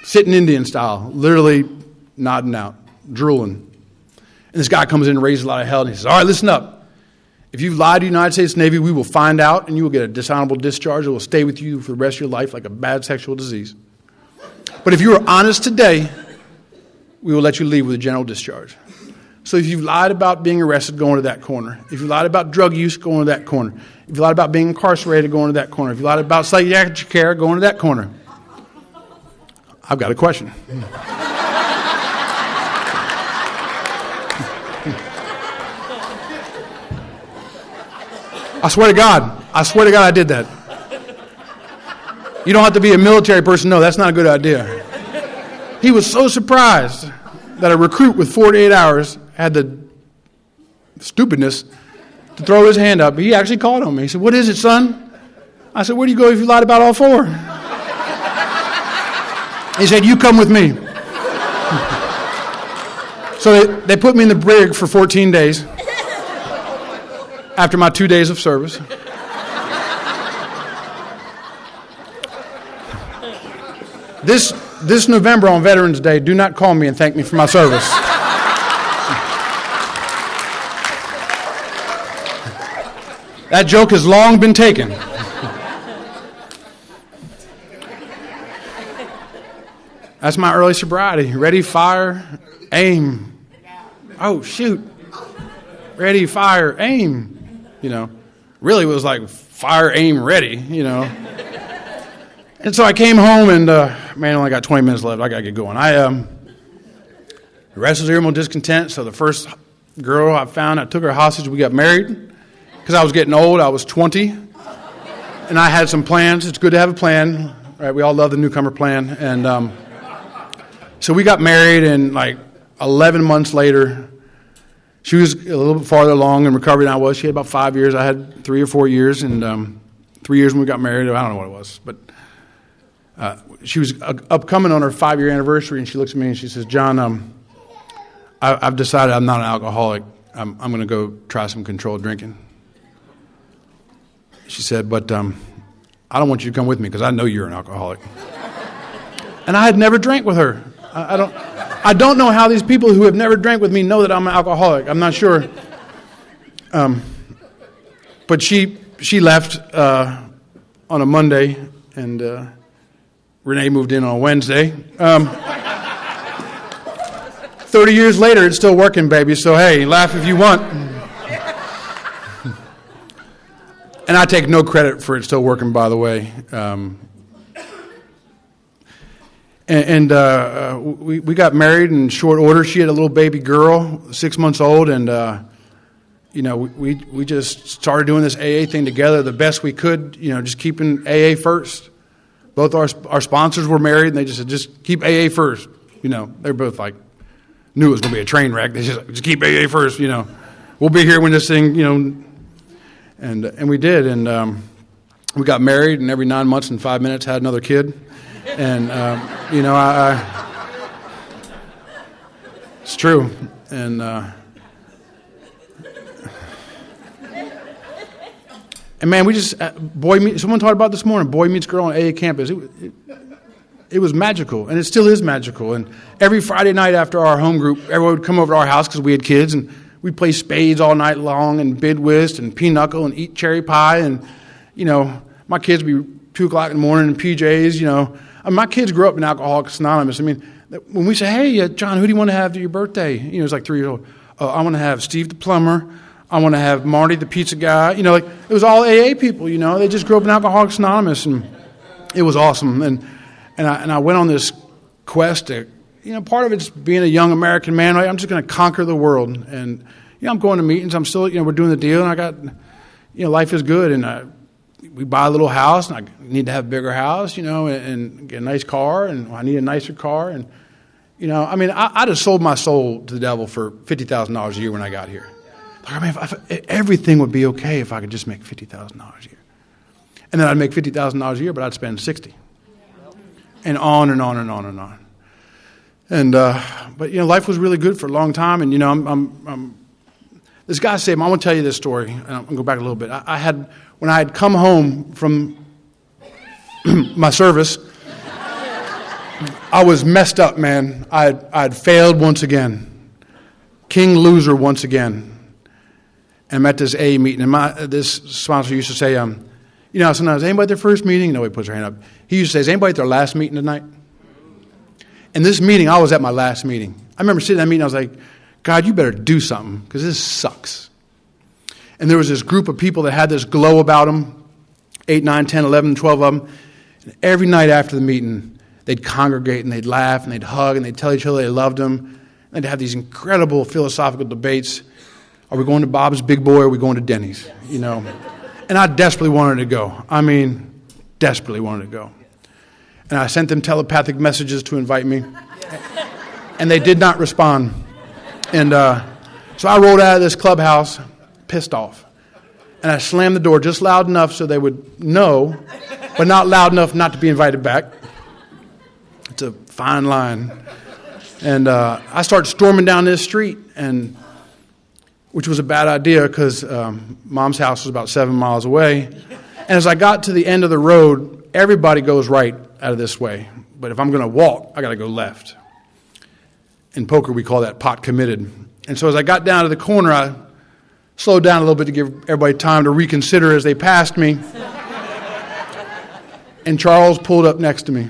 sitting Indian style, literally nodding out, drooling. And this guy comes in and raises a lot of hell, and he says, all right, listen up. If you've lied to the United States Navy, we will find out, and you will get a dishonorable discharge. It will stay with you for the rest of your life like a bad sexual disease. But if you are honest today, we will let you leave with a general discharge. So if you've lied about being arrested, go into that corner. If you lied about drug use, go into that corner. If you lied about being incarcerated, go into that corner. If you lied about psychiatric care, go into that corner. I've got a question. I swear to God I did that. You don't have to be a military person. No, that's not a good idea. He was so surprised that a recruit with 48 hours had the stupidness to throw his hand up. He actually called on me. He said, what is it, son? I said, where do you go if you lied about all 4? He said, you come with me. So they put me in the brig for 14 days after my 2 days of service. This November on Veterans Day, do not call me and thank me for my service. That joke has long been taken. That's my early sobriety. Ready, fire, aim. Oh, shoot. Ready, fire, aim. Really it was like fire, aim, ready, And so I came home and, I only got 20 minutes left. I got to get going. The rest was irritable discontent. So the first girl I found, I took her hostage. We got married because I was getting old. I was 20. And I had some plans. It's good to have a plan. Right? We all love the newcomer plan. And so we got married, and like 11 months later, she was a little bit farther along in recovery than I was. She had about 5 years. I had 3 or 4 years. And 3 years when we got married. I don't know what it was. But she was upcoming on her 5-year anniversary, and she looks at me and she says, John, I've decided I'm not an alcoholic. I'm going to go try some controlled drinking. She said, but I don't want you to come with me because I know you're an alcoholic. And I had never drank with her. I don't know how these people who have never drank with me know that I'm an alcoholic. I'm not sure. But she left on a Monday, and Renee moved in on a Wednesday. 30 years later, it's still working, baby. So, hey, laugh if you want. And I take no credit for it still working, by the way. We got married in short order. She had a little baby girl, 6 months old, and we just started doing this AA thing together the best we could. Just keeping AA first. Both our sponsors were married, and they just said, just keep AA first. They're both like, knew it was going to be a train wreck. They just keep AA first. We'll be here when this thing, and we did, and we got married, and every 9 months and 5 minutes had another kid. And, it's true. And man, we just, someone talked about this morning, boy meets girl on AA campus. It was magical, and it still is magical. And every Friday night after our home group, everyone would come over to our house because we had kids, and we'd play spades all night long, and bid whist, and pinochle, and eat cherry pie. And, my kids would be 2 o'clock in the morning in PJs, my kids grew up in Alcoholics Anonymous. When we say, hey, John, who do you want to have to your birthday? It's like 3 years old. I want to have Steve the plumber. I want to have Marty the pizza guy. It was all AA people, They just grew up in Alcoholics Anonymous, and it was awesome. And I went on this quest to, part of it's being a young American man. Right? I'm just going to conquer the world. And, I'm going to meetings. I'm still, we're doing the deal, and I got, life is good. And we buy a little house, and I need to have a bigger house, and get a nice car, and I need a nicer car. And, I'd have sold my soul to the devil for $50,000 a year when I got here. Everything would be okay if I could just make $50,000 a year. And then I'd make $50,000 a year, but I'd spend 60. And on and on and on and on. And, but life was really good for a long time. And, this guy said, I want to tell you this story, and I'm going to go back a little bit. When I had come home from my service, I was messed up, man. I'd failed once again. King loser once again. And I'm at this A meeting, and this sponsor used to say, sometimes, anybody at their first meeting? Nobody puts their hand up. He used to say, is anybody at their last meeting tonight? And this meeting, I was at my last meeting. I remember sitting at that meeting, I was like, God, you better do something, because this sucks. And there was this group of people that had this glow about them, 8, 9, 10, 11, 12 of them. And every night after the meeting, they'd congregate, and they'd laugh, and they'd hug, and they'd tell each other they loved them. And they'd have these incredible philosophical debates. Are we going to Bob's Big Boy, or are we going to Denny's? And I desperately wanted to go. Desperately wanted to go. And I sent them telepathic messages to invite me. And they did not respond. And so I rolled out of this clubhouse, pissed off. And I slammed the door just loud enough so they would know, but not loud enough not to be invited back. It's a fine line. And I started storming down this street, which was a bad idea because Mom's house was about 7 miles away. And as I got to the end of the road, everybody goes right out of this way. But if I'm going to walk, I got to go left. In poker, we call that pot committed. And so as I got down to the corner, I slowed down a little bit to give everybody time to reconsider as they passed me. And Charles pulled up next to me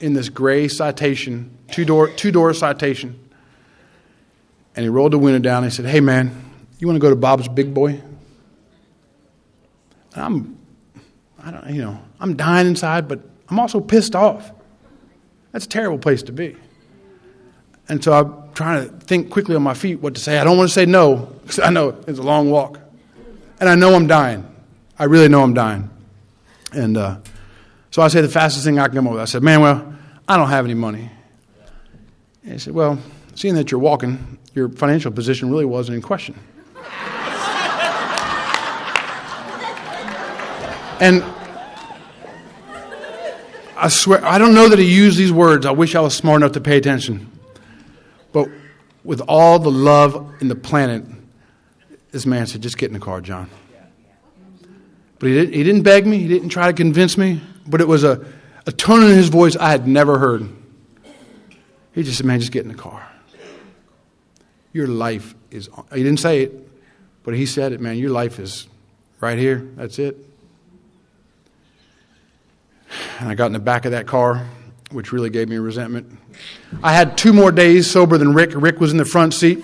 in this gray Citation, two-door Citation. And he rolled the window down and he said, hey, man, you want to go to Bob's Big Boy? I'm dying inside, but I'm also pissed off. That's a terrible place to be. And so I'm trying to think quickly on my feet what to say. I don't want to say no, because I know it's a long walk. And I know I'm dying. I really know I'm dying. And so I say the fastest thing I can come up with. I said, man, I don't have any money. And he said, well, seeing that you're walking, your financial position really wasn't in question. And I swear, I don't know that he used these words. I wish I was smart enough to pay attention. But with all the love in the planet, this man said, just get in the car, John. But he didn't beg me. He didn't try to convince me. But it was a tone in his voice I had never heard. He just said, man, just get in the car. Your life is, he didn't say it, but he said it, man, your life is right here. That's it. And I got in the back of that car, which really gave me resentment. I had 2 more days sober than Rick. Rick was in the front seat.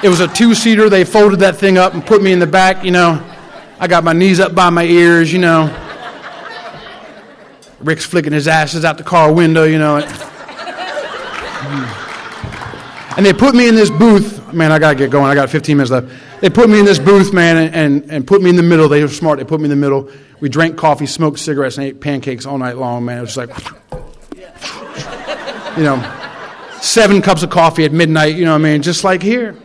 It was a 2-seater. They folded that thing up and put me in the back, I got my knees up by my ears, Rick's flicking his ashes out the car window, And they put me in this booth. Man, I got to get going. I got 15 minutes left. They put me in this booth, man, and put me in the middle. They were smart. They put me in the middle. We drank coffee, smoked cigarettes, and ate pancakes all night long, man. It was just like, 7 cups of coffee at midnight, just like here.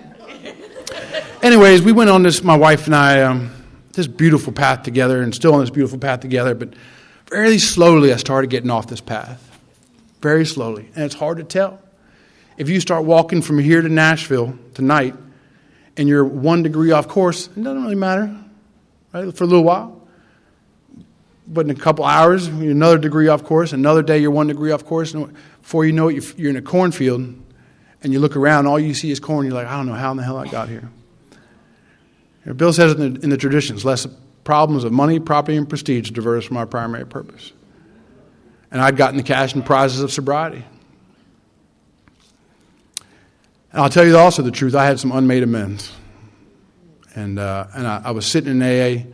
Anyways, we went on this, my wife and I, this beautiful path together, and still on this beautiful path together, but very slowly I started getting off this path. Very slowly. And it's hard to tell. If you start walking from here to Nashville tonight, and you're 1 degree off course, it doesn't really matter, right, for a little while. But in a couple hours, you're another degree off course. Another day, you're 1 degree off course. And before you know it, you're in a cornfield, and you look around, all you see is corn. You're like, I don't know how in the hell I got here. Bill says in the traditions, less problems of money, property, and prestige diverse from our primary purpose. And I'd gotten the cash and prizes of sobriety. And I'll tell you also the truth. I had some unmade amends. And I was sitting in AA,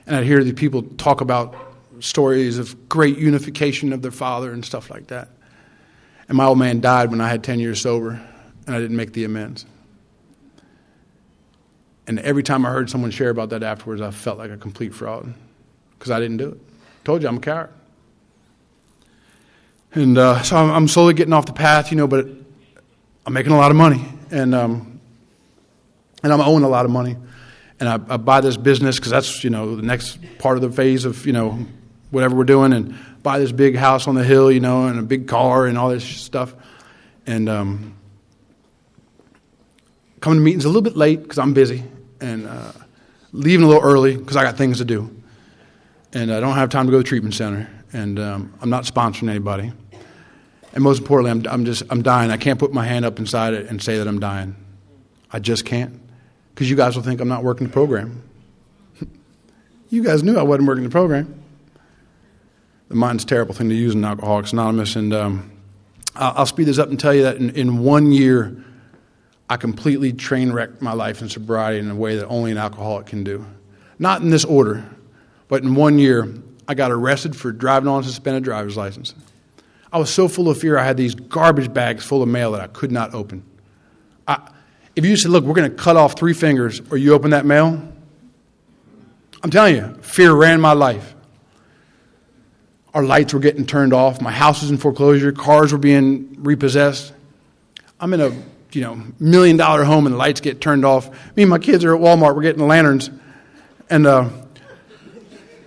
and I'd hear the people talk about stories of great unification of their father and stuff like that. And my old man died when I had 10 years sober, and I didn't make the amends. And every time I heard someone share about that afterwards, I felt like a complete fraud because I didn't do it. Told you I'm a coward. And so I'm slowly getting off the path, but I'm making a lot of money. And I'm owing a lot of money. And I buy this business because that's, the next part of the phase of, whatever we're doing. And buy this big house on the hill, and a big car and all this stuff. And coming to meetings a little bit late because I'm busy. And leaving a little early because I got things to do. And I don't have time to go to the treatment center. And I'm not sponsoring anybody. And most importantly, I'm dying. I can't put my hand up inside it and say that I'm dying. I just can't. Because you guys will think I'm not working the program. You guys knew I wasn't working the program. The mind's a terrible thing to use in Alcoholics Anonymous. And I'll speed this up and tell you that in 1 year, I completely train wrecked my life in sobriety in a way that only an alcoholic can do. Not in this order, but in 1 year, I got arrested for driving on a suspended driver's license. I was so full of fear, I had these garbage bags full of mail that I could not open. If you said, look, we're going to cut off 3 fingers, or you open that mail, I'm telling you, fear ran my life. Our lights were getting turned off. My house was in foreclosure. Cars were being repossessed. I'm in a $1 million home and the lights get turned off. Me and my kids are at Walmart. We're getting lanterns. And the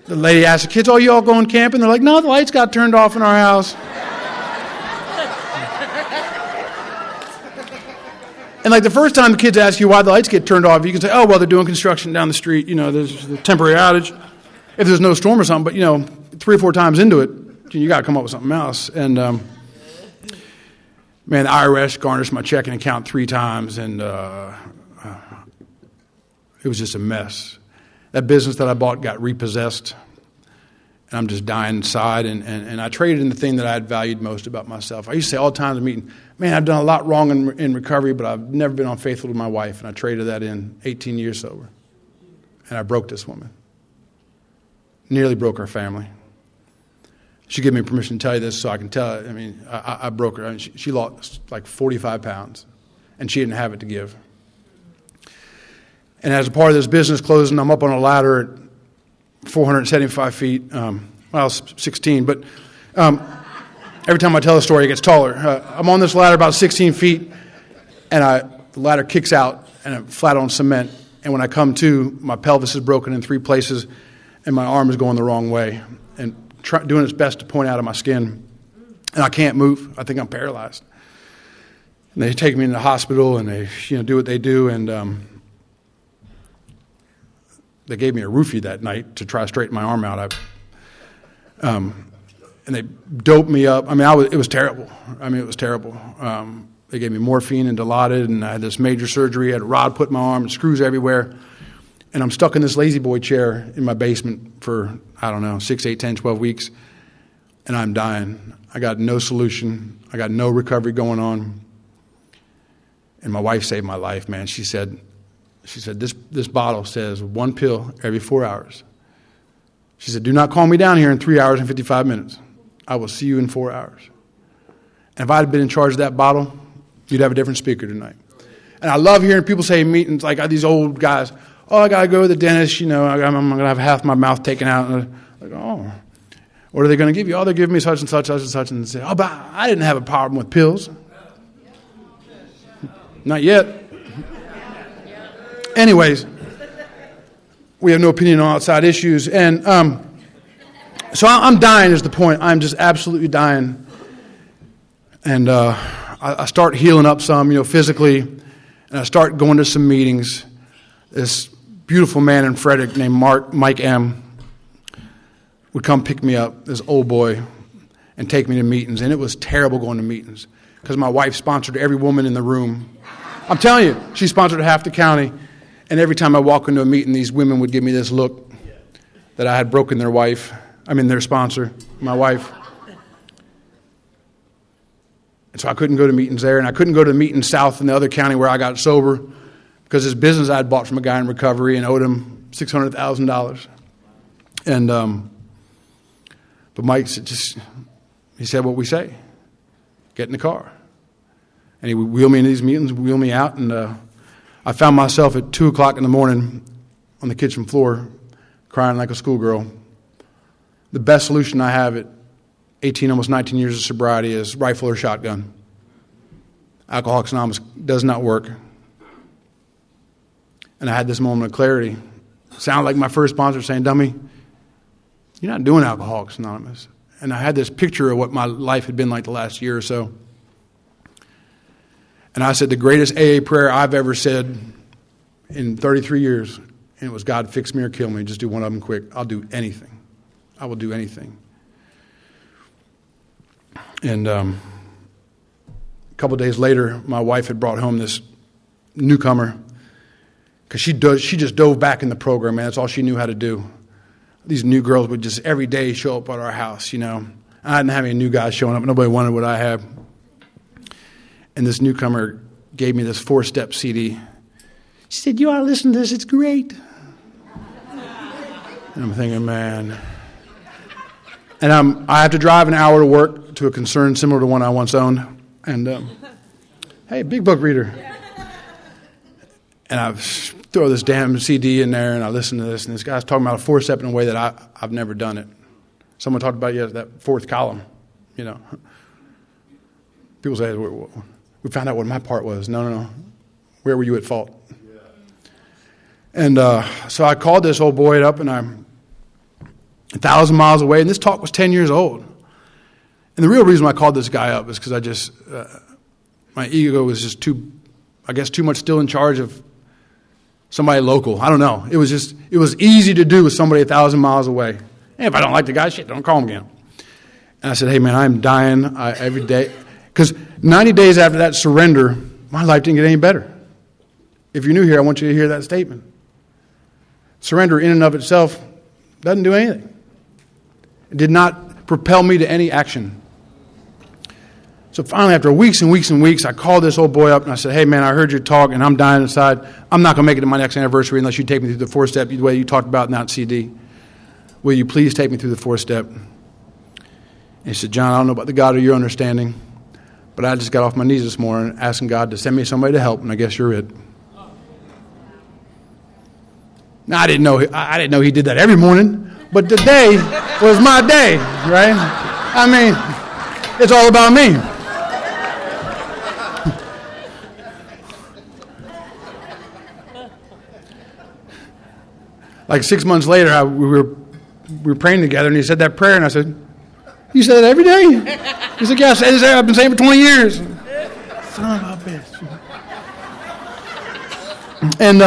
lady asked the kids, you all going camping? They're like, no, the lights got turned off in our house. And like the first time the kids ask you why the lights get turned off, you can say, they're doing construction down the street. There's a temporary outage. If there's no storm or something, but 3 or 4 times into it, you got to come up with something else. And man, the IRS garnished my checking account 3 times, and it was just a mess. That business that I bought got repossessed, and I'm just dying inside. And I traded in the thing that I had valued most about myself. I used to say all the time in the meeting, man, I've done a lot wrong in recovery, but I've never been unfaithful to my wife. And I traded that in 18 years sober. And I broke this woman. Nearly broke our family. She gave me permission to tell you this so I can tell it. I mean, I broke her. She lost like 45 pounds, and she didn't have it to give. And as a part of this business closing, I'm up on a ladder at 475 feet. 16, but every time I tell a story, it gets taller. I'm on this ladder about 16 feet, and the ladder kicks out, and I'm flat on cement. And when I come to, my pelvis is broken in 3 places, and my arm is going the wrong way, and doing its best to point out of my skin. And I can't move. I think I'm paralyzed. And they take me into the hospital, and they do what they do, and they gave me a roofie that night to try to straighten my arm out. And they doped me up. I mean, it was terrible. It was terrible. They gave me morphine and Dilaudid, and I had this major surgery. I had a rod put in my arm and screws everywhere. And I'm stuck in this lazy boy chair in my basement for, 6, 8, 10, 12 weeks. And I'm dying. I got no solution. I got no recovery going on. And my wife saved my life, man. She said, this bottle says 1 pill every 4 hours. She said, do not call me down here in 3 hours and 55 minutes. I will see you in 4 hours. And if I had been in charge of that bottle, you'd have a different speaker tonight. And I love hearing people say in meetings, like these old guys, I got to go to the dentist, I'm going to have half my mouth taken out. And like, what are they going to give you? They're giving me such and such, such and such. And say, but I didn't have a problem with pills. Not yet. Anyways, we have no opinion on outside issues. And so I'm dying is the point. I'm just absolutely dying. And I start healing up some, physically. And I start going to some meetings. This beautiful man in Frederick named Mike M. would come pick me up, this old boy, and take me to meetings. And it was terrible going to meetings because my wife sponsored every woman in the room. I'm telling you, she sponsored half the county. And every time I walk into a meeting, these women would give me this look that I had broken their sponsor, my wife. And so I couldn't go to meetings there, and I couldn't go to meetings south in the other county where I got sober because this business I had bought from a guy in recovery and owed him $600,000. And but Mike he said what we say, get in the car. And he would wheel me into these meetings, wheel me out, and I found myself at 2 o'clock in the morning on the kitchen floor crying like a schoolgirl. The best solution I have at 18, almost 19 years of sobriety is rifle or shotgun. Alcoholics Anonymous does not work. And I had this moment of clarity. It sounded like my first sponsor saying, "Dummy, you're not doing Alcoholics Anonymous." And I had this picture of what my life had been like the last year or so. And I said the greatest AA prayer I've ever said in 33 years, and it was, "God, fix me or kill me. Just do one of them quick. I'll do anything. I will do anything." And a couple of days later, my wife had brought home this newcomer, because she just dove back in the program, man. That's all she knew how to do. These new girls would just every day show up at our house, you know. I didn't have any new guys showing up. Nobody wanted what I had. And this newcomer gave me this 4-step CD. She said, "You ought to listen to this. It's great." And I'm thinking, man. And I have to drive an hour to work to a concern similar to one I once owned. And, hey, big book reader. And I throw this damn CD in there, and I listen to this, and this guy's talking about a 4-step in a way that I've never done it. Someone talked about that 4th column, you know. People say, "We found out what my part was." No. Where were you at fault? Yeah. And so I called this old boy up, and I'm 1,000 miles away, and this talk was 10 years old. And the real reason why I called this guy up is because I just, my ego was just too much still in charge of somebody local. I don't know. It was easy to do with somebody 1,000 miles away. Hey, if I don't like the guy, shit, don't call him again. And I said, "Hey, man, I'm dying every day." Because 90 days after that surrender, my life didn't get any better. If you're new here, I want you to hear that statement. Surrender in and of itself doesn't do anything. It did not propel me to any action. So finally, after weeks and weeks and weeks, I called this old boy up and I said, "Hey, man, I heard your talk and I'm dying inside. I'm not going to make it to my next anniversary unless you take me through the 4-step the way you talked about in that CD. Will you please take me through the 4-step? And he said, "John, I don't know about the God of your understanding, but I just got off my knees this morning asking God to send me somebody to help, and I guess you're it." Now, I didn't know he did that every morning, but today was my day, right? I mean, it's all about me. Like 6 months later, we were praying together, and he said that prayer, and I said, "You say that every day?" He said, "Yeah, I say this. I've been saying it for 20 years. Son of a bitch. And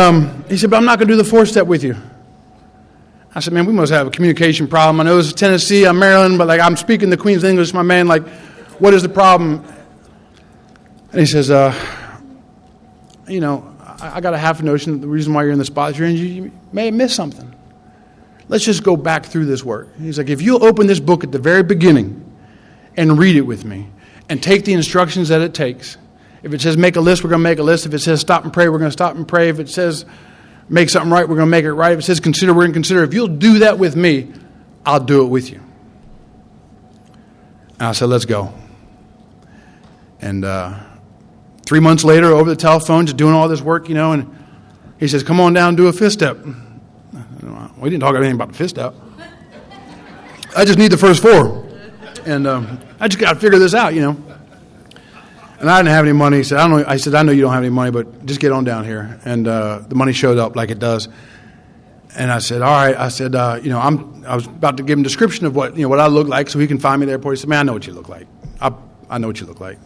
he said, "But I'm not going to do the 4-step with you." I said, "Man, we must have a communication problem. I know this is Tennessee, I'm Maryland, but like I'm speaking the Queen's English, my man. Like, what is the problem?" And he says, "You know, I got a half a notion that the reason why you're in the spot you're in, you may have missed something. Let's just go back through this work." He's like, "If you'll open this book at the very beginning and read it with me and take the instructions that it takes. If it says make a list, we're going to make a list. If it says stop and pray, we're going to stop and pray. If it says make something right, we're going to make it right. If it says consider, we're going to consider. If you'll do that with me, I'll do it with you." And I said, "Let's go." And 3 months later, over the telephone, just doing all this work, you know, and he says, "Come on down and do a 5th step." We didn't talk anything about the 5th step. I just need the first 4. And I just got to figure this out, you know. And I didn't have any money. He said, I know you don't have any money, but just get on down here. And the money showed up like it does. And I said, "All right." I said, I was about to give him a description of what I look like so he can find me there. He said, "Man, I know what you look like. I know what you look like.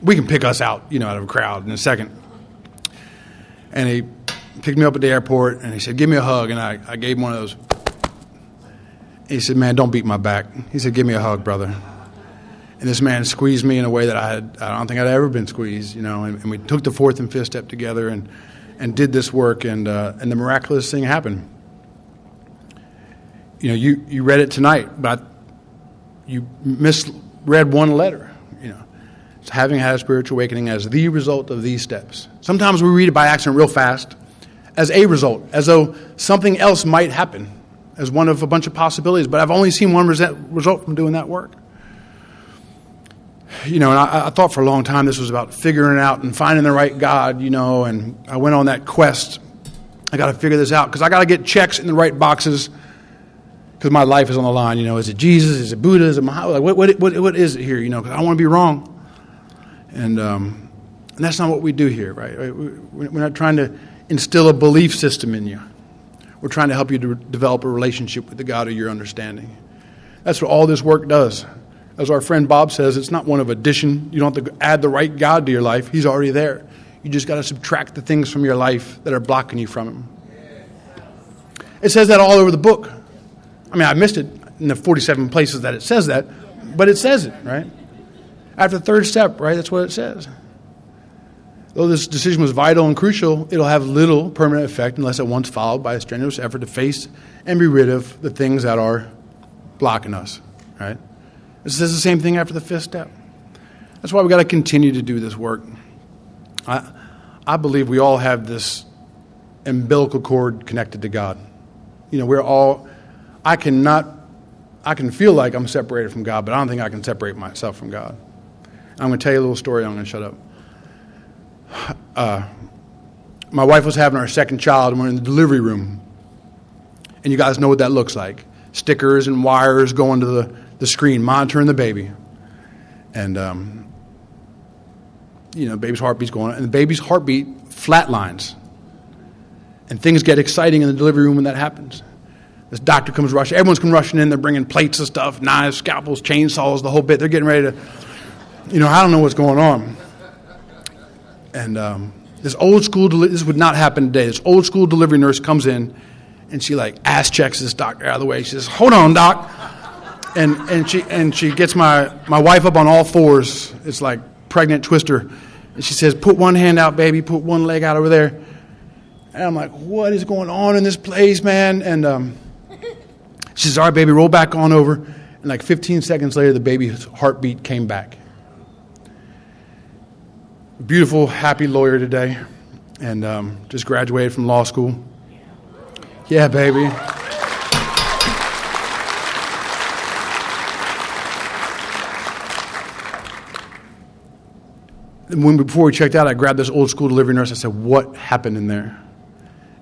We can pick us out, out of a crowd in a second." And he picked me up at the airport, and he said, "Give me a hug." And I gave him one of those. He said, "Man, don't beat my back." He said, "Give me a hug, brother." And this man squeezed me in a way that I don't think I'd ever been squeezed, and we took the 4th and 5th step together and did this work, and the miraculous thing happened. You read it tonight, but you misread one letter. It's having had a spiritual awakening as the result of these steps. Sometimes we read it by accident real fast as a result, as though something else might happen, as one of a bunch of possibilities. But I've only seen one result from doing that work. And I thought for a long time this was about figuring it out and finding the right God, and I went on that quest. I got to figure this out because I got to get checks in the right boxes because my life is on the line. Is it Jesus? Is it Buddha? Is it Muhammad? Like, what is it here? Because I don't want to be wrong. And that's not what we do here, right? We're not trying to instill a belief system in you. We're trying to help you to develop a relationship with the God of your understanding. That's what all this work does. As our friend Bob says, it's not one of addition. You don't have to add the right God to your life. He's already there. You just got to subtract the things from your life that are blocking you from Him. It says that all over the book. I missed it in the 47 places that it says that, but it says it, right? After the third step, right, that's what it says. Though this decision was vital and crucial, it'll have little permanent effect unless at once followed by a strenuous effort to face and be rid of the things that are blocking us, right? It says the same thing after the fifth step. That's why we've got to continue to do this work. I believe we all have this umbilical cord connected to God. We're all, I can feel like I'm separated from God, but I don't think I can separate myself from God. I'm going to tell you a little story, I'm going to shut up. My wife was having our second child, and we're in the delivery room. And you guys know what that looks like. Stickers and wires going to the screen, monitoring the baby. And, baby's heartbeat's going on. And the baby's heartbeat flatlines. And things get exciting in the delivery room when that happens. This doctor comes rushing. Everyone's come rushing in. They're bringing plates of stuff, knives, scalpels, chainsaws, the whole bit. They're getting ready to, I don't know what's going on. And this would not happen today. This old school delivery nurse comes in, and she ass checks this doctor out of the way. She says, "Hold on, doc," and she gets my wife up on all fours. It's like pregnant twister, and she says, "Put one hand out, baby. Put one leg out over there." And I'm like, "What is going on in this place, man?" And she says, "All right, baby, roll back on over." And 15 seconds later, the baby's heartbeat came back. Beautiful, happy lawyer today, and just graduated from law school. Yeah, baby. Before we checked out, I grabbed this old school delivery nurse. I said, "What happened in there?"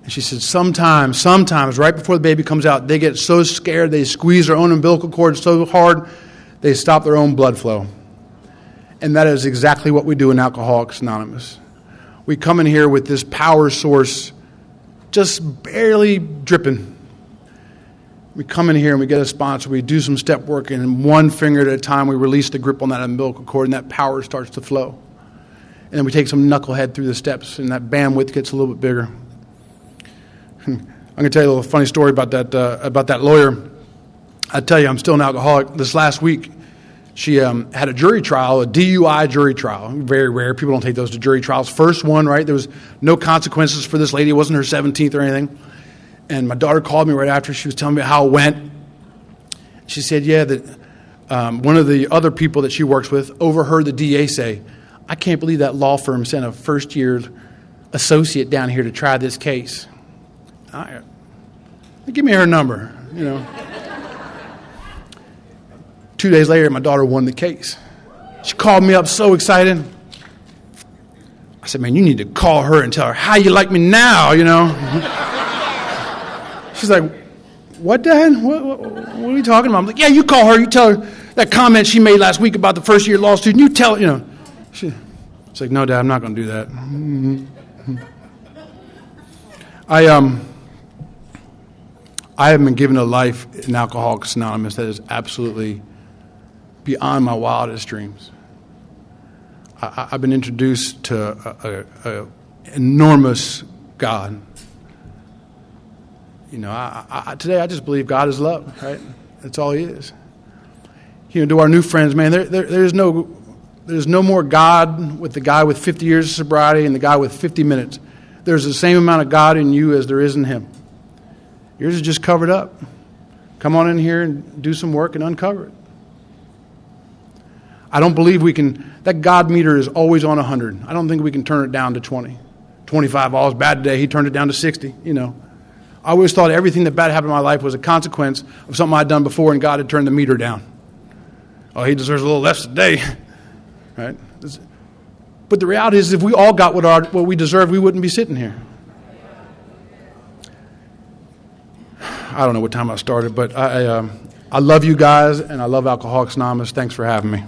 And she said, sometimes, right before the baby comes out, they get so scared, they squeeze their own umbilical cord so hard, they stop their own blood flow. And that is exactly what we do in Alcoholics Anonymous. We come in here with this power source just barely dripping. We come in here and we get a sponsor, we do some step work, and one finger at a time we release the grip on that umbilical cord, and that power starts to flow. And then we take some knucklehead through the steps, and that bandwidth gets a little bit bigger. I'm going to tell you a little funny story about that lawyer. I tell you, I'm still an alcoholic. This last week, she had a jury trial, a DUI jury trial. Very rare. People don't take those to jury trials. First one, right? There was no consequences for this lady. It wasn't her 17th or anything. And my daughter called me right after. She was telling me how it went. She said, yeah, that one of the other people that she works with overheard the DA say, "I can't believe that law firm sent a first-year associate down here to try this case." Give me her number, 2 days later, my daughter won the case. She called me up so excited. I said, "Man, you need to call her and tell her how you like me now, She's like, "What, Dad? What are you talking about?" I'm like, "Yeah, you call her. You tell her that comment she made last week about the first-year law student. You tell her, She's like, "No, Dad, I'm not going to do that." I have been given a life in Alcoholics Anonymous that is absolutely beyond my wildest dreams. I've been introduced to an enormous God. Today I just believe God is love, right? That's all He is. To our new friends, man, there's no more God with the guy with 50 years of sobriety and the guy with 50 minutes. There's the same amount of God in you as there is in him. Yours is just covered up. Come on in here and do some work and uncover it. I don't believe we can, that God meter is always on 100. I don't think we can turn it down to 20. 25, all is bad today. He turned it down to 60, I always thought everything that bad happened in my life was a consequence of something I'd done before and God had turned the meter down. Oh, he deserves a little less today. right? But the reality is, if we all got what we deserve, we wouldn't be sitting here. I don't know what time I started, but I love you guys, and I love Alcoholics Anonymous. Thanks for having me.